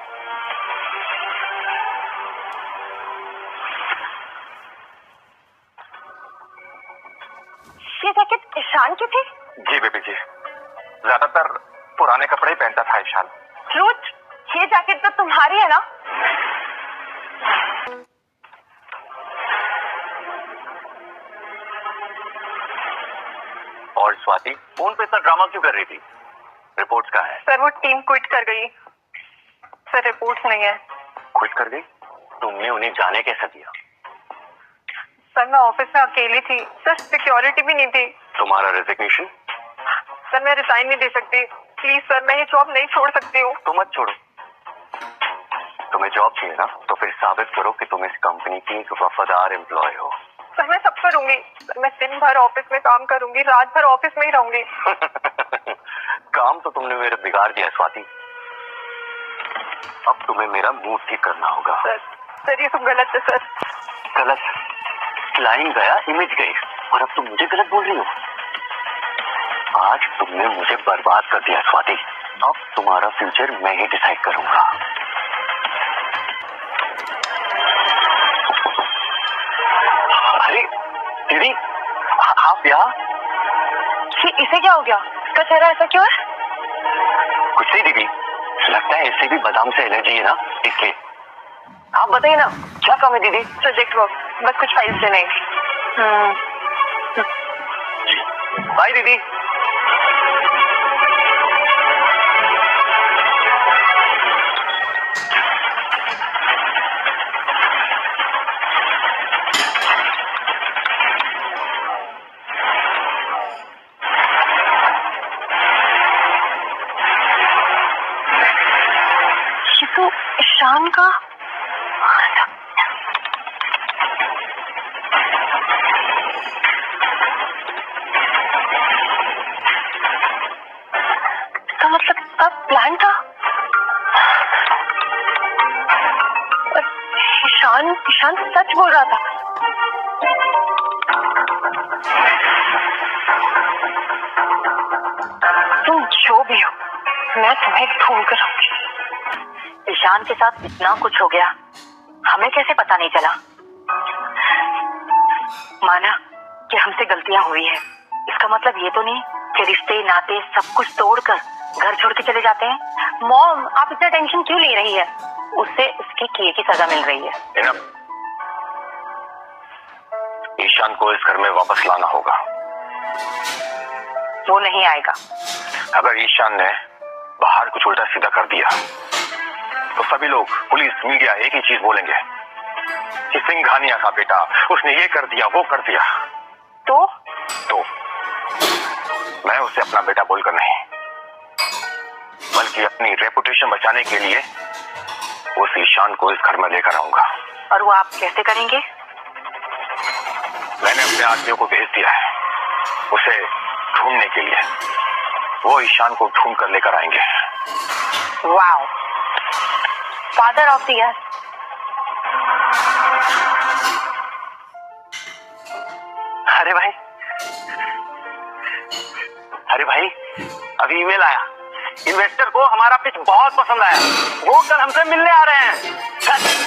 ये जैकेट ईशान की थी? जी बेबी जी, ज्यादातर पुराने कपड़े ही पहनता था ईशान। झूठ, ये जैकेट तो तुम्हारी है ना? और स्वाति फोन पे इतना ड्रामा क्यों कर रही थी? रिपोर्ट्स कहाँ है? सर, वो टीम क्विट कर गई। सर रिपोर्ट्स नहीं है। क्विट कर दी? तुमने उन्हें जाने कैसे दिया? सर मैं ऑफिस में अकेली थी सर, सिक्योरिटी भी नहीं थी। तुम्हारा रेजिग्नेशन? सर मैं रिजाइन नहीं दे सकती, प्लीज सर, मैं ये जॉब नहीं छोड़ सकती हूँ। तुम मत छोड़ो। तुम्हें जॉब चाहिए ना, तो फिर साबित करो कि तुम इस कंपनी की एक वफादार एम्प्लॉय हो। सर मैं सब करूंगी सर, मैं दिन भर ऑफिस में काम करूंगी, रात भर ऑफिस में ही रहूंगी। काम तो तुमने मेरे बिगाड़ दिया स्वाति, अब तुम्हें मेरा मूड ठीक करना होगा। सर ये सब गलत है सर। गलत? क्लाइंट गया, इमेज गई, और अब तुम मुझे गलत बोल रही हो। आज तुमने मुझे बर्बाद कर दिया स्वाति, अब तुम्हारा फ्यूचर मैं ही डिसाइड करूंगा। अरे दीदी, आप यहाँ? इसे क्या हो गया? इसका चेहरा ऐसा क्यों है? कुछ नहीं दीदी, लगता है इसे भी बादाम से एलर्जी है ना, इसलिए। आप बताइए ना, क्या काम है दीदी? प्रोजेक्ट वर्क, बस कुछ फाइल्स लेने। बाय दीदी। ये तो ईशान का। इसका मतलब अब प्लान था। ईशान सच बोल रहा था। तुम जो भी हो, मैं तुम्हें ढूंढ कर आऊंगी। ईशान के साथ इतना कुछ हो गया, हमें कैसे पता नहीं चला? माना कि हमसे गलतियां हुई है, इसका मतलब ये तो नहीं कि रिश्ते नाते सब कुछ तोड़कर घर छोड़ के चले जाते हैं। मॉम, आप इतना टेंशन क्यों ले रही है? उससे उसके किए की सजा मिल रही है। ईशान को इस घर में वापस लाना होगा। वो नहीं आएगा। अगर ईशान ने बाहर कुछ उल्टा सीधा कर दिया तो सभी लोग, पुलिस, मीडिया एक ही चीज बोलेंगे कि सिंघानिया का बेटा, उसने ये कर दिया, वो कर दिया। तो मैं उसे अपना बेटा बोलकर नहीं, बल्कि अपनी रेपुटेशन बचाने के लिए उस ईशान को इस घर में लेकर आऊंगा। और वो आप कैसे करेंगे? मैंने अपने आदमियों को भेज दिया है उसे ढूंढने के लिए। वो ईशान को ढूंढ कर लेकर आएंगे। Wow, father of the year. अरे भाई, अभी ईमेल आया, इन्वेस्टर को हमारा पिच बहुत पसंद आया, वो कल हमसे मिलने आ रहे हैं।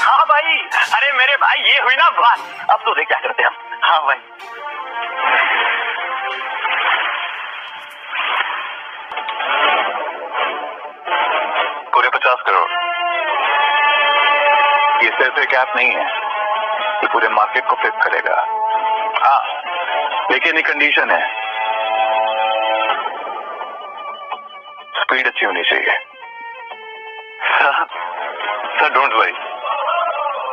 हाँ भाई, अरे मेरे भाई, ये हुई ना बात। अब तो देख क्या करते हैं हम। हाँ भाई, पूरे 50 करोड़। ये सिर्फ एक ऐप नहीं है, ये पूरे मार्केट को फ्लिप करेगा। हाँ, लेकिन एक कंडीशन है, स्पीड अच्छी होनी चाहिए। सर डोंट वरी,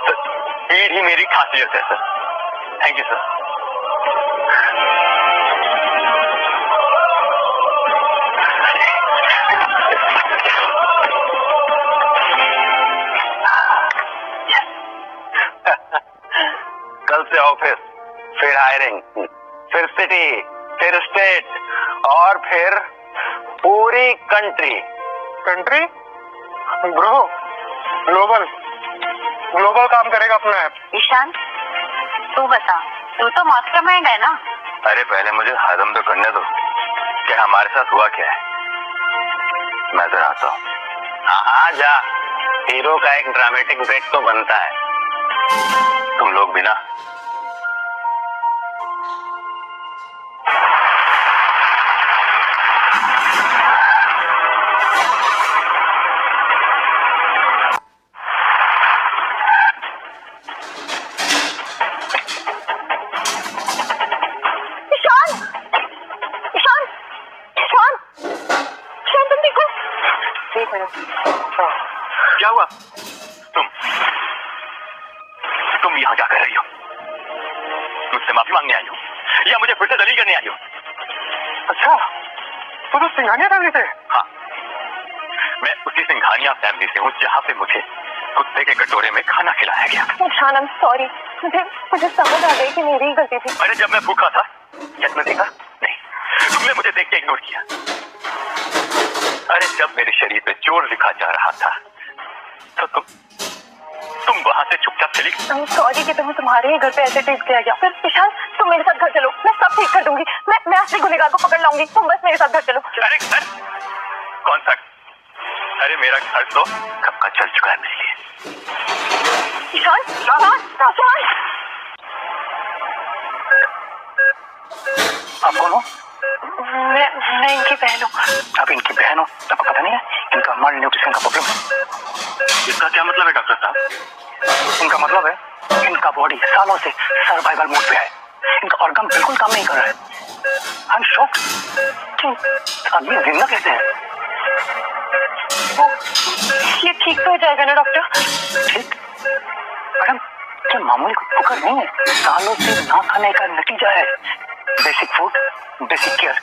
स्पीड ही मेरी खासियत है सर। Thank you sir. कल से ऑफिस, फिर हायरिंग, फिर सिटी, फिर स्टेट और फिर पूरी कंट्री। कंट्री ब्रो, ग्लोबल काम करेगा अपना ऐप। ईशान, तू बता, तू तो मास्टरमाइंड है ना? अरे पहले मुझे हजम तो करने दो कि हमारे साथ हुआ क्या है। मैं तो आता हूँ। हाँ जा, हीरो का एक ड्रामेटिक ब्रेक तो बनता है। तुम लोग भी ना। क्या हुआ? माफी मांगने आई हूँ या मुझे फिर से दलील करने आई हूँ? अच्छा, तो सिंघानिया फैमिली से? हाँ, मैं उसी सिंघानिया फैमिली से हूँ जहाँ पे मुझे कुत्ते के कटोरे में खाना खिलाया गया। ईशान, आई एम सॉरी, मुझे समझ आ गई कि मेरी ही गलती थी। अरे जब मैं भूखा था क्या तुमने देखा? नहीं, तुमने मुझे देख के इग्नोर किया। अरे जब मेरे शरीर पे जोर लिखा जा रहा था तो तुम वहां से चुपचाप चली गई। आई एम सॉरी कि तुम्हारे ही घर पे ऐसे ट्रीट किया गया। फिर ईशान, तुम मेरे साथ घर चलो, मैं सब ठीक कर दूंगी। मैं असली गुनहगार को पकड़ लाऊंगी, तुम बस मेरे साथ घर चलो। अरे घर? कौन सा? अरे मेरा घर तो कब का चल चुका है मेरे लिए। ईशान, ईशान, ईशान! आप कौन हो? मैं इनकी बहन हूँ। आप इनकी बहन हो? आपको पता नहीं है इनका माल न्यूट्रिशन का प्रॉब्लम है। इसका क्या मतलब है डॉक्टर साहब? इनका मतलब है इनका बॉडी सालों से सर्वाइवल मोड पे है। इनका ऑर्गन बिल्कुल काम नहीं कर रहा है। I am shocked. आदमी जिंदा कैसे है? ये ठीक तो हो जाएगा ना डॉक्टर? ठीक? मैडम, क्या मामूली कुकर नहीं है, सालों से ना खाने का नतीजा है। Basic food, basic care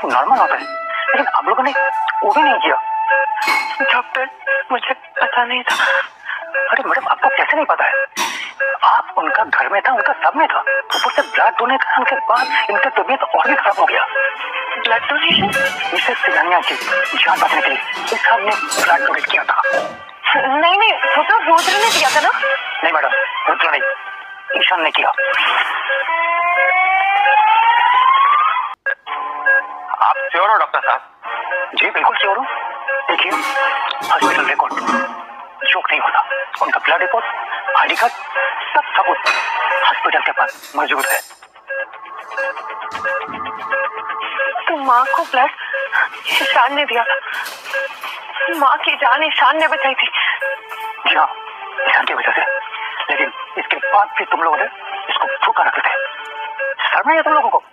normal होता है, लेकिन आप लोगों ने वो भी नहीं किया। डॉक्टर, मुझे पता नहीं था। अरे मैडम, आपको कैसे नहीं पता है? आप उनका घर में था, उनका सब में था। ऊपर से ब्लड डोनेट करने के बाद इनकी तबीयत और भी खराब हो गया। Blood donation? मिसेस सिंघानिया की जान बचाने के लिए इस साहब ने ब्लड डोनेट किया था। नहीं, वो तो रुद्र ने दिया था ना? नहीं मैडम, रुद्र नहीं, ईशान ने किया। आप श्योर हो डॉक्टर साहब? जी बिल्कुल श्योर हूँ। देखिए, हॉस्पिटल रिकॉर्ड जोक नहीं होता। उनका ब्लड रिपोर्ट, आईडी कार्ड, सब सबूत हॉस्पिटल के पास मौजूद है। तो माँ को ब्लड ईशान ने दिया था। माँ की जान ईशान ने बचाई थी। जी हाँ, ईशान की वजह से। लेकिन इसके बाद भी तुम लोगों ने इसको भूखा रखे थे। शर्म नहीं है तुम लोगों को?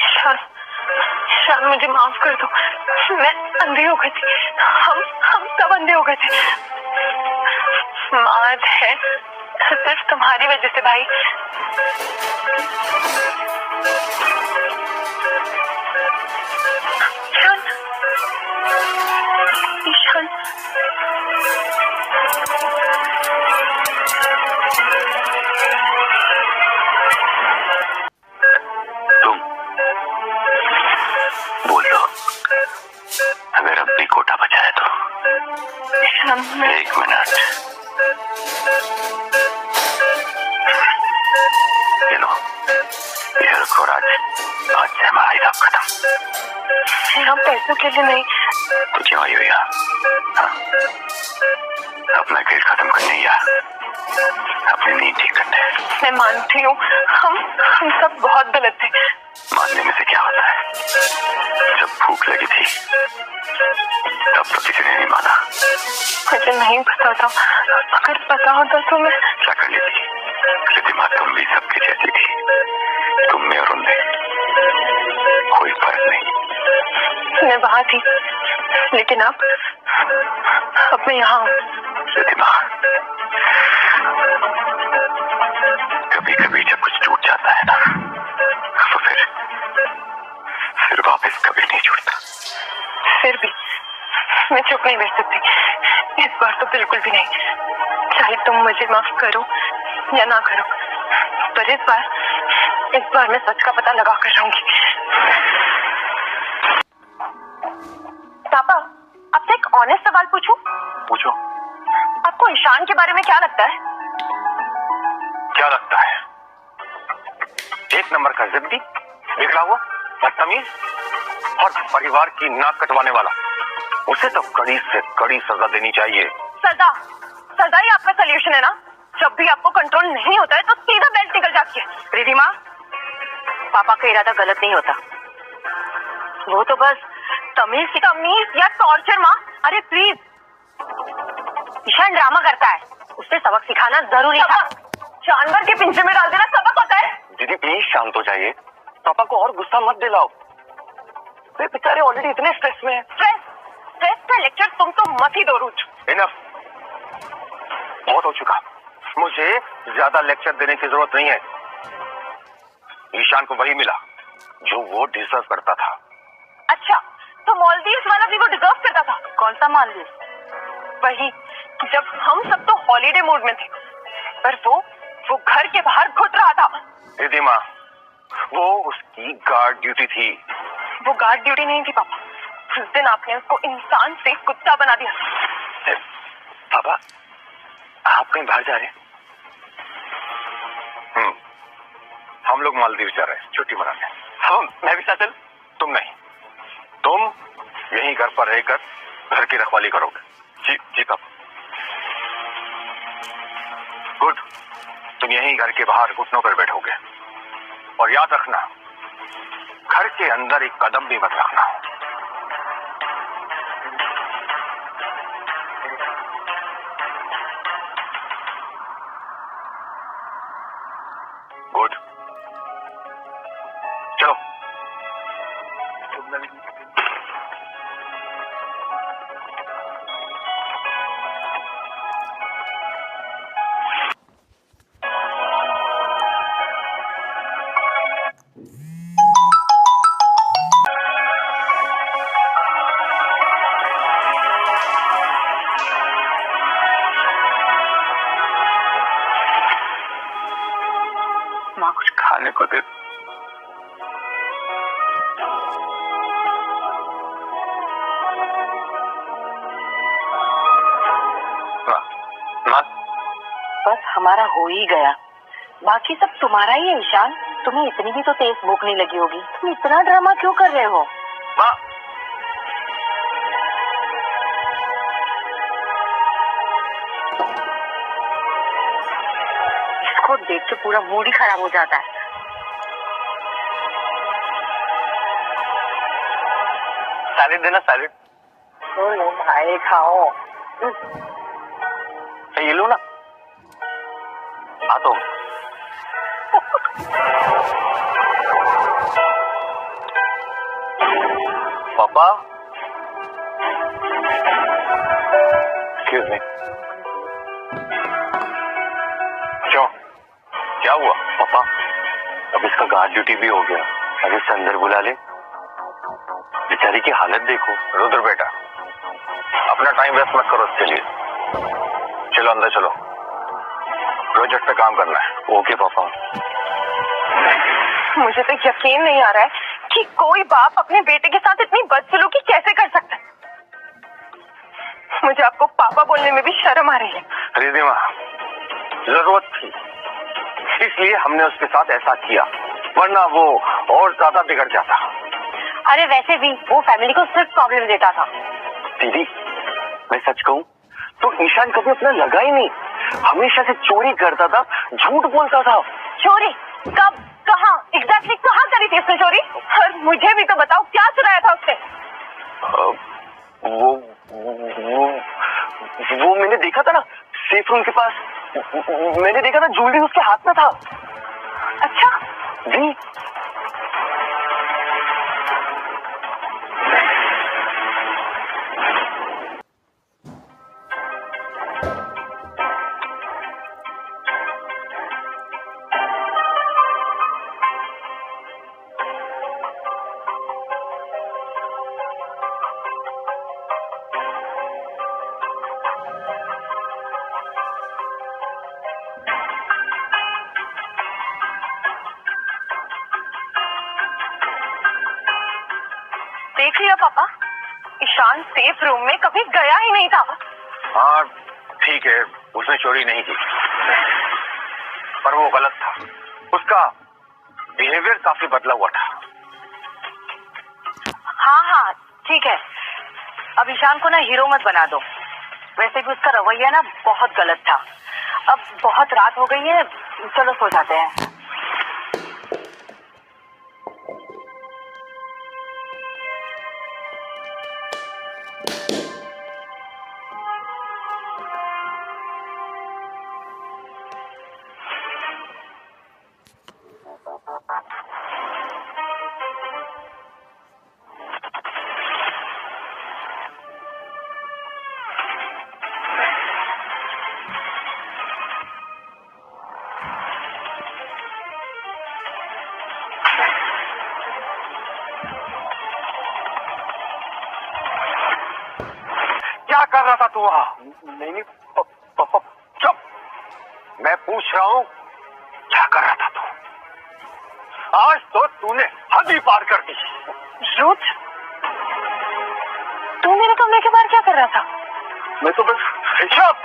ईशान, मुझे माफ कर दो। मैं अंधे हो गई थी। हम सब अंधे हो गए थे। माँ है सिर्फ तुम्हारी वजह से भाई। ईशान, तुम बोल दो अगर अब भी कोटा बचा है तो। एक मिनट, ये लो, ये रखो राज। आज से हमारा हिसाब खत्म। हम पैसों के लिए नहीं। तो क्यों आई भैया? अपना खेल खत्म करने या अपनी नींद ठीक करने? मैं मानती हूँ हम सब बहुत गलत थे। मानने में से क्या होता है? जब भूख लगी थी तब तो किसी ने नहीं माना। मुझे नहीं पता था। अगर पता होता तो मैं क्या कर लेती? रिद्धिमा, तुम भी सबके जैसी थी। तुम में और उनमें कोई फर्क नहीं। मैं वहाँ थी, लेकिन अब मैं यहाँ हूँ। रिद्धिमा, कभी कभी जब कुछ टूट जाता है ना तो फिर वापस कभी नहीं जुड़ता। फिर भी मैं चुप नहीं बैठ सकती। इस बार तो बिल्कुल भी नहीं। चाहे तुम मुझे माफ करो या ना करो, पर इस बार मैं सच का पता लगा कर रहूंगी। पापा, आपसे एक ऑनेस्ट सवाल पूछूं? पूछो। आपको ईशान के बारे में क्या लगता है? क्या लगता है? एक नंबर का जिद्दी, बिगड़ा हुआ, बदतमीज और परिवार की नाक कटवाने वाला। उसे तो कड़ी से कड़ी सजा देनी चाहिए। सजा ही आपका सलूशन है ना? जब भी आपको कंट्रोल नहीं होता है तो सीधा बेल्ट निकल जाती है। रिधिमा, पापा का इरादा गलत नहीं होता। वो तो बस तमीज या टॉर्चर। माँ, अरे प्लीज, ईशान ड्रामा करता है, उसे सबक सिखाना जरूरी था। जानवर के पिंजरे में डाल देना सबक होता है? दीदी प्लीज शांत हो जाइए। पापा को और गुस्सा मत दिलाओ, वे बेचारे ऑलरेडी इतने स्ट्रेस में हैं। स्ट्रेस का लेक्चर तुम तो मत ही दो। रूज, इनफ, बहुत हो चुका। मुझे ज्यादा लेक्चर देने की जरूरत नहीं है। ईशान को वही मिला जो वो डिजर्व करता था। अच्छा, तो मालदीव्स वाला भी वो डिजर्व करता था? कौन सा मालदीव? वही जब हम सब तो हॉलीडे मूड में थे, पर वो घर के बाहर घुट रहा था। रिद्धिमा, वो उसकी गार्ड ड्यूटी थी। वो गार्ड ड्यूटी नहीं थी पापा। उस दिन आपने उसको इंसान से कुत्ता बना दिया। पापा, आप कहीं बाहर जा रहे हैं? हम लोग मालदीव जा रहे हैं छुट्टी मनाने। हम, मैं भी साथ चल? तुम नहीं, तुम यहीं घर पर रहकर घर की रखवाली करोगे। जी जी पापा। गुड, तुम यहीं घर के बाहर घुटनों पर बैठोगे। और याद रखना, घर के अंदर एक कदम भी मत रखना। गुड, चलो। माँ कुछ खाने को दे। माँ, बस हमारा हो ही गया, बाकी सब तुम्हारा ही है ईशान। तुम्हें इतनी भी तो तेज भूख नहीं लगी होगी, तुम इतना ड्रामा क्यों कर रहे हो? माँ, इसको देख के पूरा मूड ही खराब हो जाता है। सैलेड देना, सैलेड। भाई खाओ। ये लो ना। तो पापा, एक्सक्यूज मी। क्यों, क्या हुआ पापा? अब इसका गार्ड ड्यूटी भी हो गया, अब इसे अंदर बुला ले। बेचारी की हालत देखो। रुद्र बेटा, अपना टाइम वेस्ट मत करो उसके लिए। चलो अंदर चलो, प्रोजेक्ट पे काम करना है। ओके पापा। मुझे तो यकीन नहीं आ रहा है कि कोई बाप अपने बेटे के साथ इतनी बदसलूकी कैसे कर सकता है। मुझे आपको पापा बोलने में भी शर्म आ रही है। रिद्धिमा, जरूरत थी इसलिए हमने उसके साथ ऐसा किया, वरना वो और ज्यादा बिगड़ जाता। अरे वैसे भी वो फैमिली को सिर्फ प्रॉब्लम देता था। दीदी, मैं सच कहूं तो ईशान कभी अपना लगा ही नहीं, हमेशा से चोरी करता था, झूठ बोलता था। चोरी? कब, कहाँ, एग्जैक्टली कहाँ करी थी उसने चोरी? और मुझे भी तो बताओ, क्या चुराया था उसने? वो मैंने देखा था ना सेफ रूम के पास, मैंने देखा था ज्वेलरी उसके हाथ में था। अच्छा जी। देख लिया पापा, ईशान सेफ रूम में कभी गया ही नहीं था। हाँ ठीक है, उसने चोरी नहीं की, पर वो गलत था। उसका बिहेवियर काफी बदला हुआ था। हाँ हाँ ठीक है, अब ईशान को ना हीरो मत बना दो। वैसे भी उसका रवैया ना बहुत गलत था। अब बहुत रात हो गई है, चलो सो जाते हैं। तू वहाँ? नहीं, चुप। मैं पूछ रहा हूँ क्या कर रहा था तू? आज तो तूने हद ही पार कर दी। रुद्र, तू मेरे कमरे के बाहर क्या कर रहा था? मैं तो बस चुप,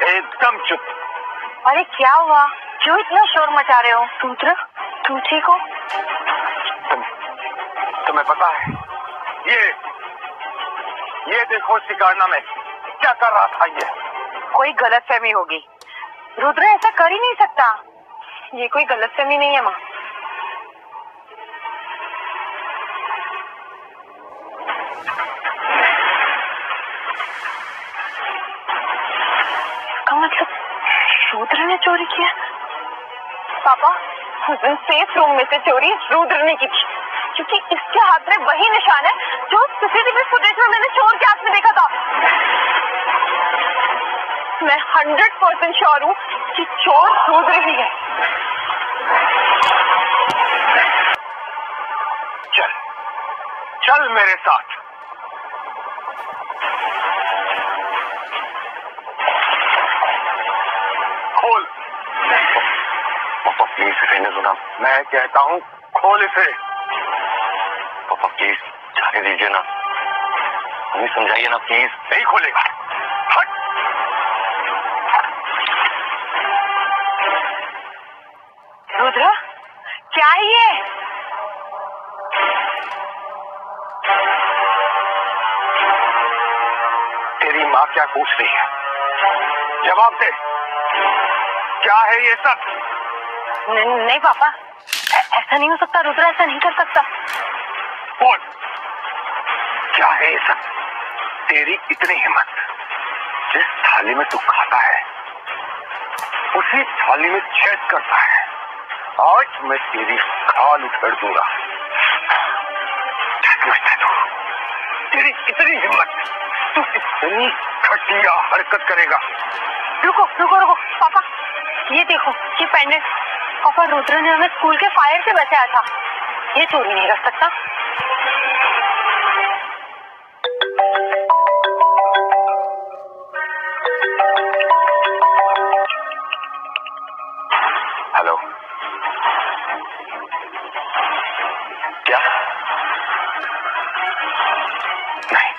एकदम चुप। अरे क्या हुआ? क्यों इतना शोर मचा रहे हो? रुद्र, तू ठीक हो? तुम्हें पता है ये देखो शिकारना में क्या कर रहा था? ये कोई गलतफहमी होगी। रुद्र ऐसा कर ही नहीं सकता। ये कोई गलतफहमी नहीं है माँ। इसका मतलब रुद्र ने चोरी किया। पापा, सेफ रूम में से चोरी रुद्र ने की थी, क्योंकि इसके हाथ में वही निशान है जो सीसीटीवी फुटेज में मैंने चोर के हाथ में देखा था। मैं 100% श्योर हूँ कि चोर रुद्र ही है। चल मेरे साथ। खोल। पापा प्लीज रहने दो ना। मैं कहता हूँ खोल इसे। पापा प्लीज जाने दीजिए ना, हमें समझाइए ना प्लीज। नहीं खोलेगा। हट। रुद्र, क्या है ये? तेरी माँ क्या पूछ रही है? जवाब दे। क्या है ये सब? नहीं पापा, ऐसा नहीं हो सकता। रुद्र ऐसा नहीं कर सकता। बोल, क्या है ये सब? तेरी इतनी हिम्मत? जिस थाली में तू खाता है उसी थाली में छेद करता है। आज मैं तेरी खाल उधेड़ दूंगा। क्या समझता तू? तेरी इतनी हिम्मत, तू इतनी घटिया हरकत करेगा? रुको रुको रुको पापा, ये देखो, ये पेंडेंट पापा रुद्र ने हमें स्कूल के फायर से बचाया था। ये चोरी नहीं कर सकता। हेलो, क्या? नहीं,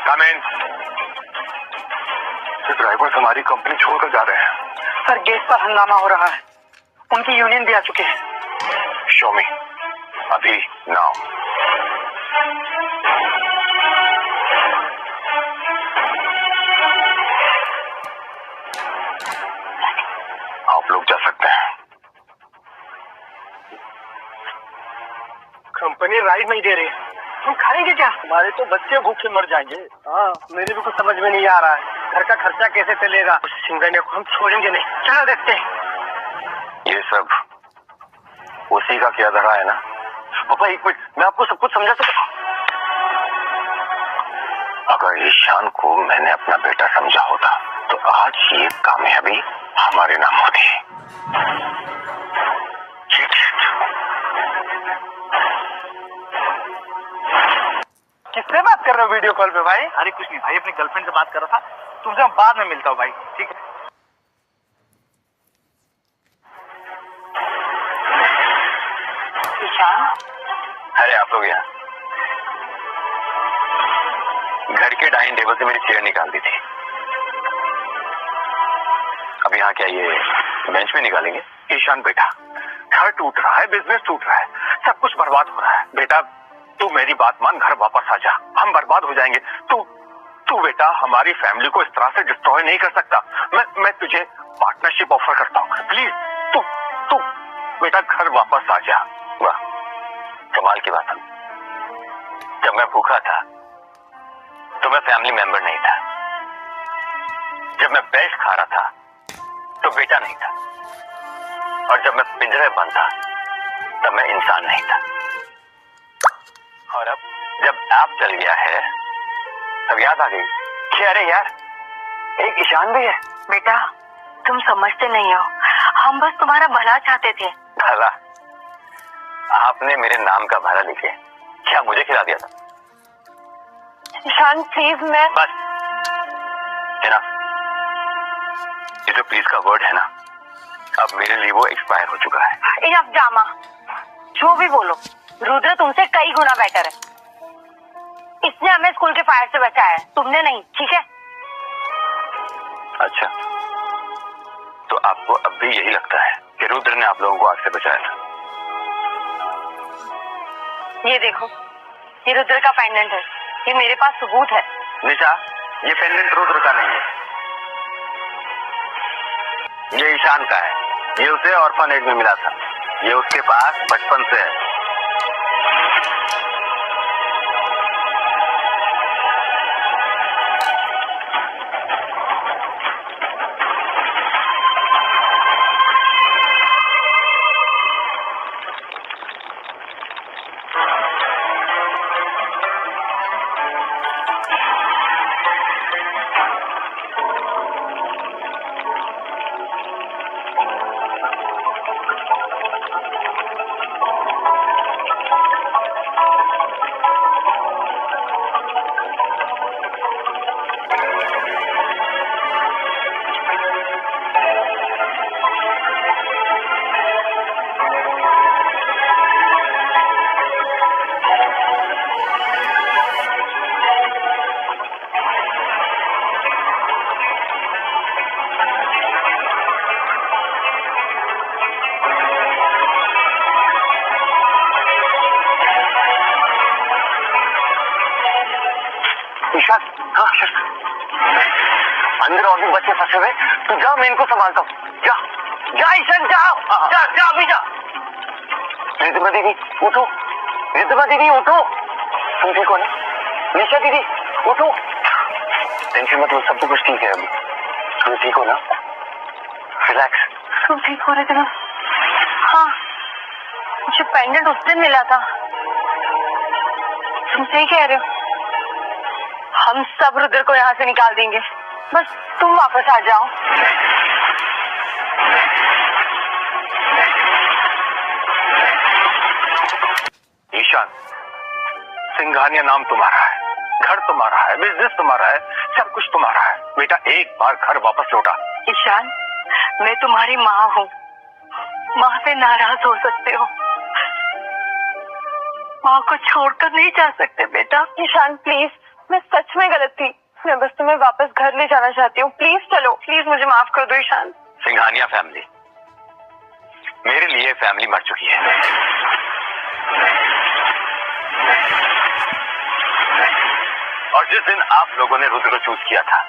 कम इन। ड्राइवर्स हमारी कंपनी छोड़कर जा रहे हैं। सर गेट पर हंगामा हो रहा है, उनकी यूनियन भी आ चुकी है। शो मी अभी नाउ। आप लोग जा सकते हैं। कंपनी राइड नहीं दे रही। हम खाएंगे क्या? हमारे तो बच्चे भूखे मर जाएंगे। हाँ, मेरे भी कुछ समझ में नहीं आ रहा है। घर का खर्चा कैसे चलेगा? उस सिंघानिया को हम छोड़ेंगे नहीं। चलो देखते हैं। ये सब उसी का किया धरा है ना? पापा एक मिनट, मैं आपको सब कुछ समझा सकता। अगर ईशान को मैंने अपना बेटा समझा होता तो आज ये कामयाबी हमारे नाम होती। किससे बात कर रहे हो वीडियो कॉल पे भाई? अरे कुछ नहीं भाई, अपनी गर्लफ्रेंड से बात कर रहा था। तुमसे मैं बाद में मिलता हूँ भाई, ठीक है? ईशान, अरे आप लोग यहाँ घर के डाइनिंग टेबल से मेरी चेयर निकाल दी थी। अब यहाँ क्या ये बेंच में निकालेंगे? ईशान बेटा, घर टूट रहा है, बिजनेस टूट रहा है, सब कुछ बर्बाद हो रहा है। बेटा तू मेरी बात मान, घर वापस आ जा। हम बर्बाद हो जाएंगे। तू बेटा हमारी फैमिली को इस तरह से डिस्ट्रॉय नहीं कर सकता। मैं तुझे पार्टनरशिप ऑफर करता हूँ। प्लीज तू बेटा घर वापस आ जा। वाह, कमाल की बात है। जब मैं भूखा था तो मैं फैमिली मेंबर नहीं था। जब मैं बेल्ट खा रहा था तो बेटा नहीं था। और जब मैं पिंजरे में बंद था तब मैं इंसान नहीं था। और अब जब आप चल गया है तब याद आ गई कि अरे यार एक ईशान भी है। बेटा तुम समझते नहीं हो, हम बस तुम्हारा भला चाहते थे। भला? आपने मेरे नाम का भला लिखे क्या मुझे खिला दिया था? ईशान प्लीज, मैं बस है ना, ये जो प्लीज का वर्ड है ना, अब मेरे लिए वो एक्सपायर हो चुका है। इनफ ड्रामा, जो भी बोलो, रुद्र तुमसे कई गुना बेटर है। इसने हमें स्कूल के फायर से बचाया है, तुमने नहीं, ठीक है? अच्छा, तो आपको अब भी यही लगता है कि रुद्र ने आप लोगों को आग से बचाया था? ये देखो, ये रुद्र का पेंडेंट है, ये मेरे पास सबूत है। निशा, ये पेंडेंट रुद्र का नहीं है, ये ईशान का है। ये उसे ऑर्फनेज में मिला था, ये उसके पास बचपन से है। ईशान, हाँ अंदर और भी बच्चे फंसे हुए, तू जा, मैं इनको संभालता हूँ। जा जा ईशान, जाओ, जा जा अभी जा। रिद्धिमा दीदी उठो, रिद्धिमा दीदी उठो, तुम ठीक हो ना? निशा दीदी उठो, टेंशन मत लो, सब कुछ ठीक है अभी। तुम ठीक हो ना? रिलैक्स। तुम ठीक हो रहे थे ना? हाँ, मुझे पेंडेंट उस दिन मिला था। तुम सही कह रहे हो, हम सब रुद्र को यहाँ से निकाल देंगे, बस तुम वापस आ जाओ। ईशान, सिंघानिया नाम तुम्हारा है, घर तुम्हारा है, बिजनेस तुम्हारा है, सब कुछ तुम्हारा है। बेटा एक बार घर वापस लौटा। ईशान, मैं तुम्हारी माँ हूँ, माँ से नाराज हो सकते हो, माँ को छोड़कर नहीं जा सकते बेटा। ईशान प्लीज, मैं सच में गलत थी, मैं बस तुम्हें वापस घर ले जाना चाहती हूँ। प्लीज चलो, प्लीज मुझे माफ कर दो ईशान। सिंघानिया फैमिली मेरे लिए फैमिली मर चुकी है। और जिस दिन आप लोगों ने रुद्र को चूज किया था,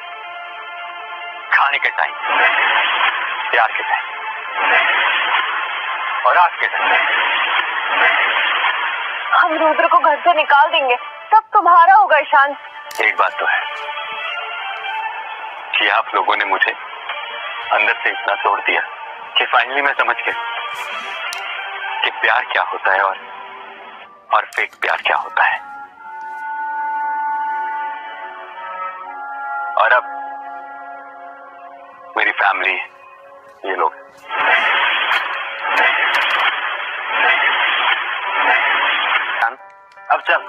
खाने के टाइम, प्यार के टाइम और आज के टाइम, हम रुद्र को घर से निकाल देंगे, सब तुम्हारा होगा ईशान। एक बात तो है कि आप लोगों ने मुझे अंदर से इतना तोड़ दिया कि फाइनली मैं समझ गया कि प्यार क्या होता है और फेक प्यार क्या होता है। और अब मेरी फैमिली ये लोग। अब चल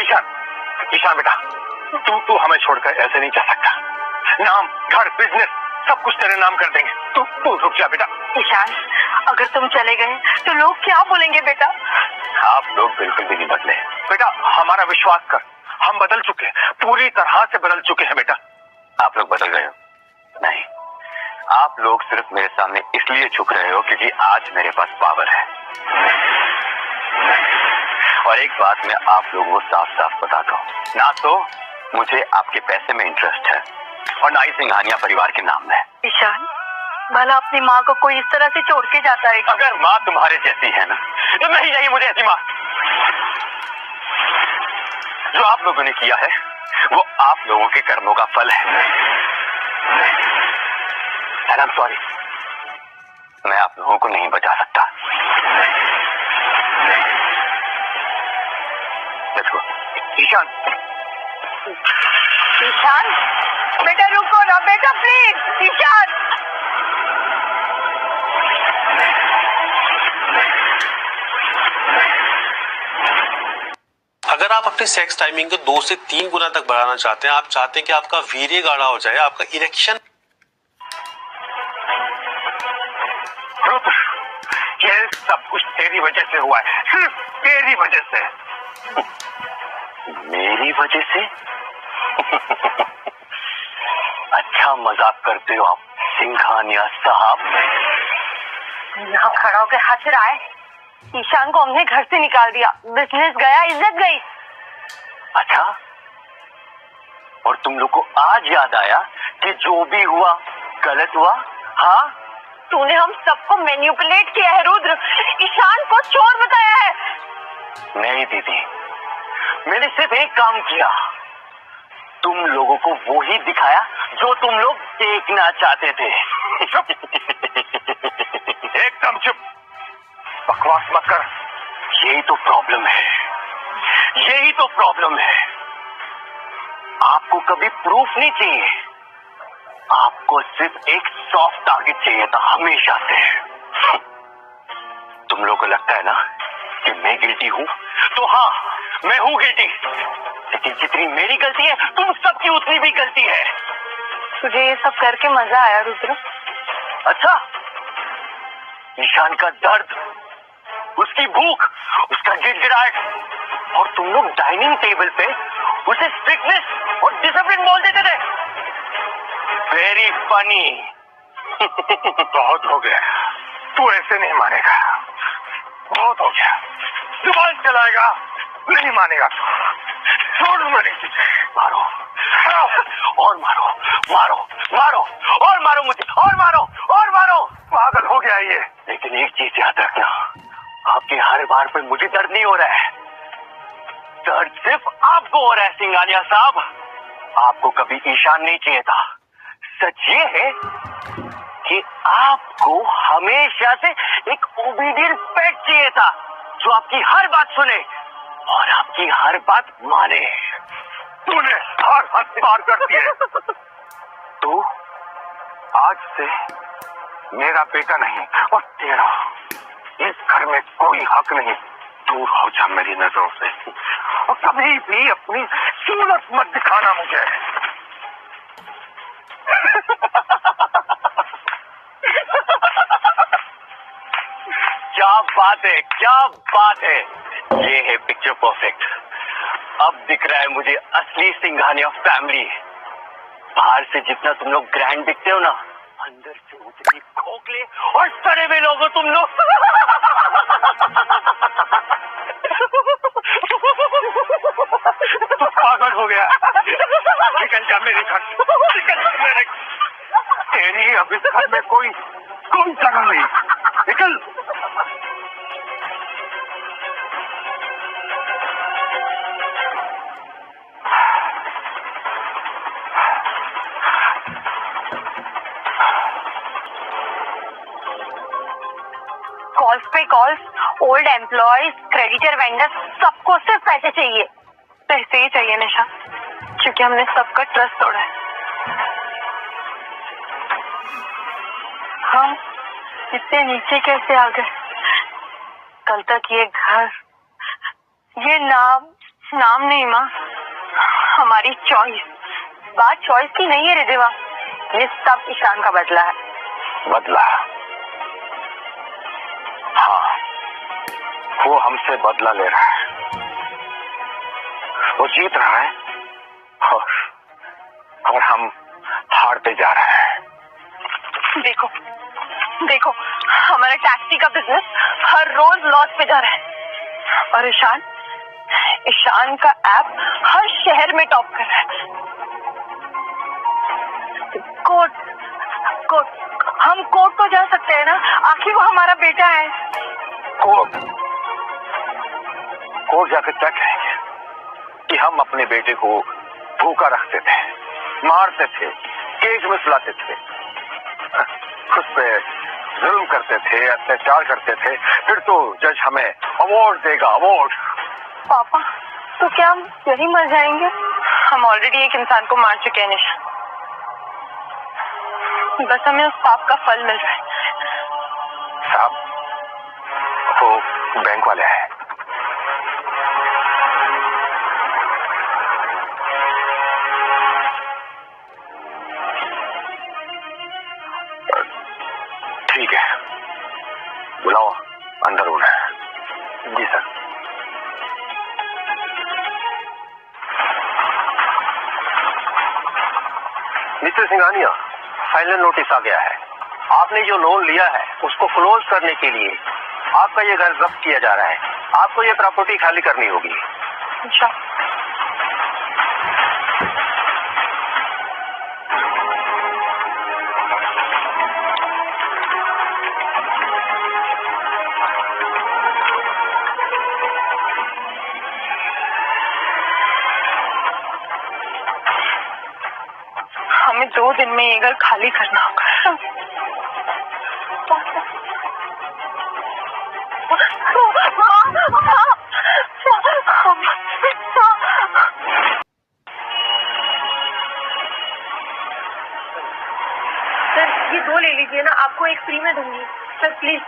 ईशान, ईशान बेटा, तू हमें छोड़कर ऐसे नहीं जा सकता। नाम, घर, बिजनेस सब कुछ तेरे नाम कर देंगे। तू रुक जा बेटा। ईशान, अगर तुम चले गए तो लोग क्या बोलेंगे बेटा? आप लोग बिल्कुल भी नहीं बदले बेटा, हमारा विश्वास कर, हम बदल चुके हैं, पूरी तरह से बदल चुके हैं बेटा। आप लोग बदल गए हो? नहीं, आप लोग सिर्फ मेरे सामने इसलिए झुक रहे हो क्योंकि आज मेरे पास पावर है। और एक बात मैं आप लोगों को साफ साफ बताता हूँ, ना तो मुझे आपके पैसे में इंटरेस्ट है और ना ही सिंघानिया परिवार के नाम में। ईशान, भला अपनी माँ को कोई इस तरह से छोड़ के जाता है? अगर माँ तुम्हारे जैसी है ना, तो नहीं नहीं मुझे ऐसी माँ। जो आप लोगों ने किया है वो आप लोगों के कर्मों का फल है। And I'm sorry, मैं आप लोगों को नहीं बचा सकता। Let's go. ईशान, ईशान बेटा रुको ना बेटा, प्लीज ईशान। अगर आप अपने सेक्स टाइमिंग को 2 से 3 गुना तक बढ़ाना चाहते हैं, आप चाहते हैं कि आपका वीर्य गाढ़ा हो जाए, आपका इरेक्शन। ये सब कुछ तेरी वजह से हुआ है, सिर्फ तेरी वजह से। मेरी वजह से? अच्छा मजाक करते हो आप सिंघानिया साहब। यहाँ खड़ा होकर हंस रहा है। ईशान को हमने घर से निकाल दिया, बिजनेस गया, इज्जत गई। अच्छा, और तुम लोग को आज याद आया कि जो भी हुआ गलत हुआ? हाँ, तूने हम सबको मैनिपुलेट किया है रुद्र, ईशान को चोर बताया है। नहीं दीदी, मैंने सिर्फ एक काम किया, तुम लोगों को वो ही दिखाया जो तुम लोग देखना चाहते थे। चुप, एकदम चुप, बकवास मत कर। यही तो प्रॉब्लम है, यही तो प्रॉब्लम है। आपको कभी प्रूफ नहीं चाहिए, आपको सिर्फ एक सॉफ्ट टारगेट चाहिए था हमेशा से। तुम लोगों को लगता है ना कि मैं गिल्टी हूं, तो हाँ मैं हूं गिल्टी, लेकिन जितनी मेरी गलती है तुम सबकी उतनी भी गलती है। तुझे ये सब करके मजा आया रुद्र? अच्छा, ईशान का दर्द, उसकी भूख, उसका गिड़गिड़ाहट, और तुम लोग डाइनिंग टेबल पे उसे स्ट्रिक्टनेस और डिसिप्लिन बोल देते थे। Very funny. बहुत हो गया, तू ऐसे नहीं मानेगा, बहुत हो गया। जुबान चलाएगा, नहीं मानेगा तू। छोड़ मेरी चीजें। मारो और मारो, मारो मारो और मारो मुझे, और मारो और मारो। पागल हो गया ये। लेकिन एक चीज याद रखना, आपके हर बार पे मुझे दर्द नहीं हो रहा है, दर्द सिर्फ आपको हो रहा है सिंघानिया साहब। आपको कभी ईशान नहीं चाहिए था। सच ये है कि आपको हमेशा से एक ओबीडियंट पेट चाहिए था, जो आपकी हर बात सुने और आपकी हर बात माने। तूने हर हद पार कर दिए। तू आज से मेरा बेटा नहीं और तेरा इस घर में कोई हक नहीं। दूर हो जा मेरी नजरों से, और कभी भी अपनी सूरत मत दिखाना मुझे। क्या बात है, क्या बात है। ये है पिक्चर परफेक्ट। अब दिख रहा है मुझे असली सिंघानिया फैमिली। बाहर से जितना तुम लोग ग्रैंड दिखते हो ना, अंदर से उतनी खोखले और सड़े हुए लोग हो तुम लोग। तू पागल हो गया। निकल जा मेरे घर, निकल जा मेरे। तेरी अब इस घर में कोई जगह नहीं। निकल। कॉल्स पे calls, old employees, creditor, vendor, सबको सिर्फ पैसे चाहिए। पैसे ही चाहिए निशा, क्योंकि हमने सबका ट्रस्ट तोड़ा है। हम इतने नीचे कैसे आ गए? कल तक ये घर, ये नाम नहीं माँ, हमारी चॉइस। बात चॉइस की नहीं है रिधिवा, ये सब ईशान का बदला है। बदला? हाँ, वो हमसे बदला ले रहा है, वो जीत रहा है और हम हारते जा रहे हैं। देखो देखो, हमारा टैक्सी का बिजनेस हर रोज लॉस पे जा रहा है, और ईशान का ऐप हर शहर में टॉप कर रहा है। हम कोर्ट को जा सकते हैं ना, आखिर वो हमारा बेटा है। कोर्ट जाकर क्या कहेंगे कि हम अपने बेटे को भूखा रखते थे, मारते थे, केज में सुलाते थे, उस पे जुल्म करते थे, अत्याचार करते थे, फिर तो जज हमें अवार्ड देगा, अवार्ड। पापा तो क्या हम यही मर जाएंगे? हम ऑलरेडी एक इंसान को मार चुके हैं निशा, बस हमें उस पाप का फल मिल रहा है। साहब, वो बैंक वाले हैं। ठीक है, बुलाओ, अंदर होना है। जी sir. Mister Singhania, final notice आ गया है। आपने जो लोन लिया है उसको क्लोज करने के लिए आपका ये घर जब्त किया जा रहा है। आपको ये प्रॉपर्टी खाली करनी होगी। अच्छा। हमें 2 दिन में ये घर खाली करना होगा। सर ये 2 ले लीजिए ना, आपको एक फ्री में दूंगी। सर प्लीज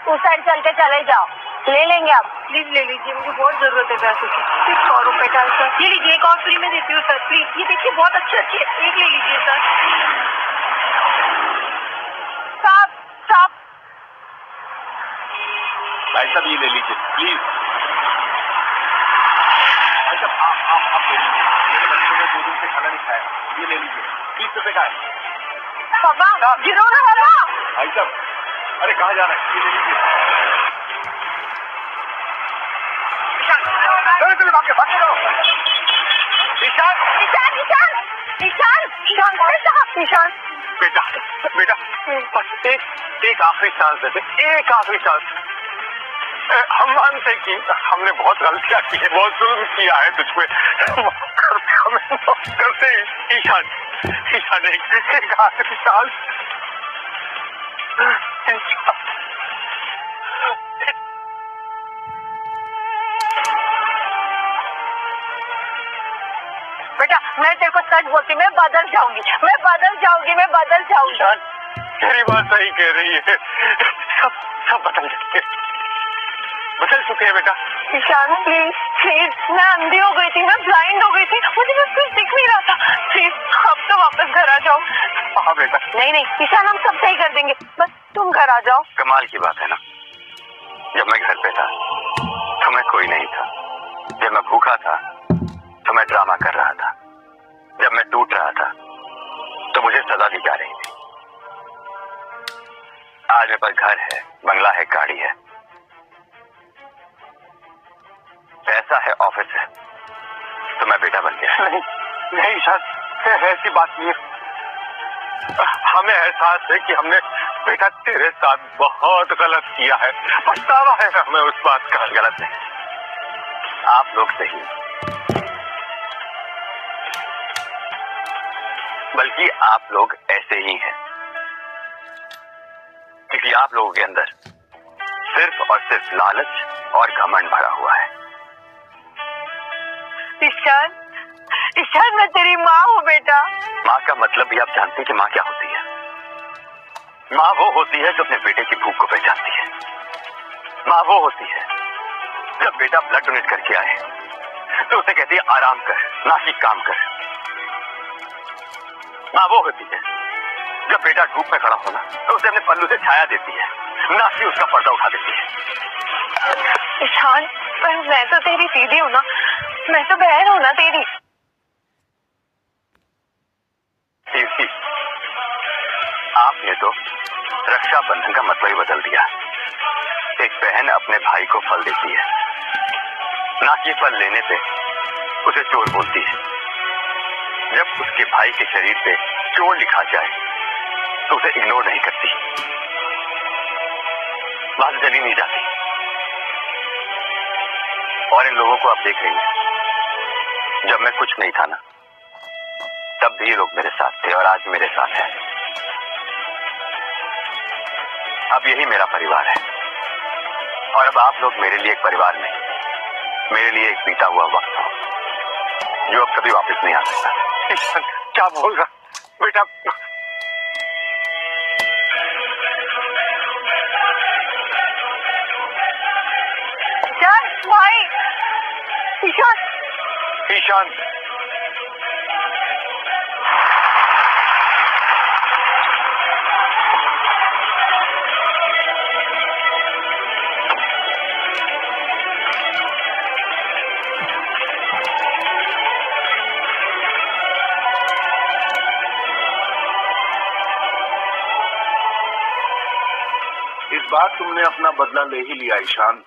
उस साइड चल के चले जाओ, ले लेंगे आप। प्लीज ले लीजिए, मुझे बहुत जरूरत है पैसे की। 100 रुपए का सर, ये लीजिए, एक और फ्री में देती हूँ सर। प्लीज ये देखिए, बहुत अच्छी अच्छी, एक ले लीजिए सर। साहब साहब, भाई साहब ये ले लीजिए प्लीज। भाई साहब आप ले लीजिए, मेरे बच्चों ने 2 दिन से खाना नहीं खाया, ये ले लीजिए। 20 रुपए का है। पापा गिरो ना पापा। भाई साहब, अरे कहाँ जा रहे हैं, ये ले लीजिए। चलो भाग जाओ। ईशान ईशान ईशान ईशान ईशान ईशान, बेटा बेटा, बस एक आखिरी चांस देते, एक आखिरी चांस। हम मानते कि हमने बहुत गलतियां की है, बहुत जुल्म किया है तुझ पे, हमें माफ करते। ईशान ईशान, एक आखिरी चांस। बेटा मैं तेरे को सच बोलती, मैं बदल जाऊंगी, मैं बदल जाऊंगी, मैं बदल जाऊंगी। ईशान, तेरी बात सही कह रही है, सब बदल चुके हैं बेटा। ईशान प्लीज प्लीज, मैं अंधी हो गई थी ना, ब्लाइंड हो गई थी, मुझे बस कुछ दिख नहीं रहा था। प्लीज अब तो वापस घर आ जाओ। हाँ बेटा। नहीं ईशान, हम सब सही कर देंगे, बस तुम घर आ जाओ। कमाल की बात है ना, जब मैं घर पे था तो मैं कोई नहीं था, जब मैं भूखा था तो मैं ड्रामा कर रहा था, जब मैं टूट रहा था तो मुझे सजा दी जा रही थी। आज मेरे पास घर है, बंगला है, गाड़ी है, पैसा है, ऑफिस है, तो मैं बेटा बन गया। नहीं शायद ऐसी बात नहीं है। हमें एहसास है कि हमने बेटा तेरे साथ बहुत गलत किया है, पछतावा है हमें उस बात का। गलत नहीं, आप लोग सही, बल्कि आप लोग ऐसे ही हैं, क्योंकि आप लोगों के अंदर सिर्फ और सिर्फ लालच और घमंड भरा हुआ है। ईशान ईशान, मैं तेरी माँ हूँ बेटा। माँ का मतलब भी आप जानती हैं कि माँ क्या होती है? माँ वो होती है जो अपने बेटे की भूख को पहचानती है। माँ वो होती है जब बेटा ब्लड डोनेट करके आए तो उसे कहती है आराम कर, ना कि काम कर। माँ वो होती है जब बेटा धूप में खड़ा होना तो उसे अपने पल्लू से छाया देती है, ना कि उसका पर्दा उठा देती है। ईशान, पर मैं तो तेरी दीदी हूँ ना, मैं तो बहन हूँ ना तेरी। दीदी, आपने तो रक्षाबंधन का मतलब ही बदल दिया। एक बहन अपने भाई को फल देती है, ना कि फल लेने पे उसे चोर बोलती है। जब उसके भाई के शरीर पे चोर लिखा जाए तो उसे इग्नोर नहीं करती, बात जली नहीं जाती। और इन लोगों को आप देख रही हैं, जब मैं कुछ नहीं था ना, तब भी ये लोग मेरे साथ थे और आज मेरे साथ हैं। अब यही मेरा परिवार है और अब आप लोग मेरे लिए एक परिवार नहीं, मेरे लिए एक बीता हुआ वक्त हो। जो अब कभी वापस नहीं आ सकता। ईशान क्या बोल रहा बेटा? ईशान भाई, ईशान ईशान इस बार तुमने अपना बदला ले ही लिया ईशान।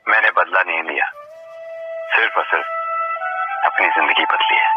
मैंने बदला नहीं लिया, सिर्फ और सिर्फ अपनी जिंदगी बदली है।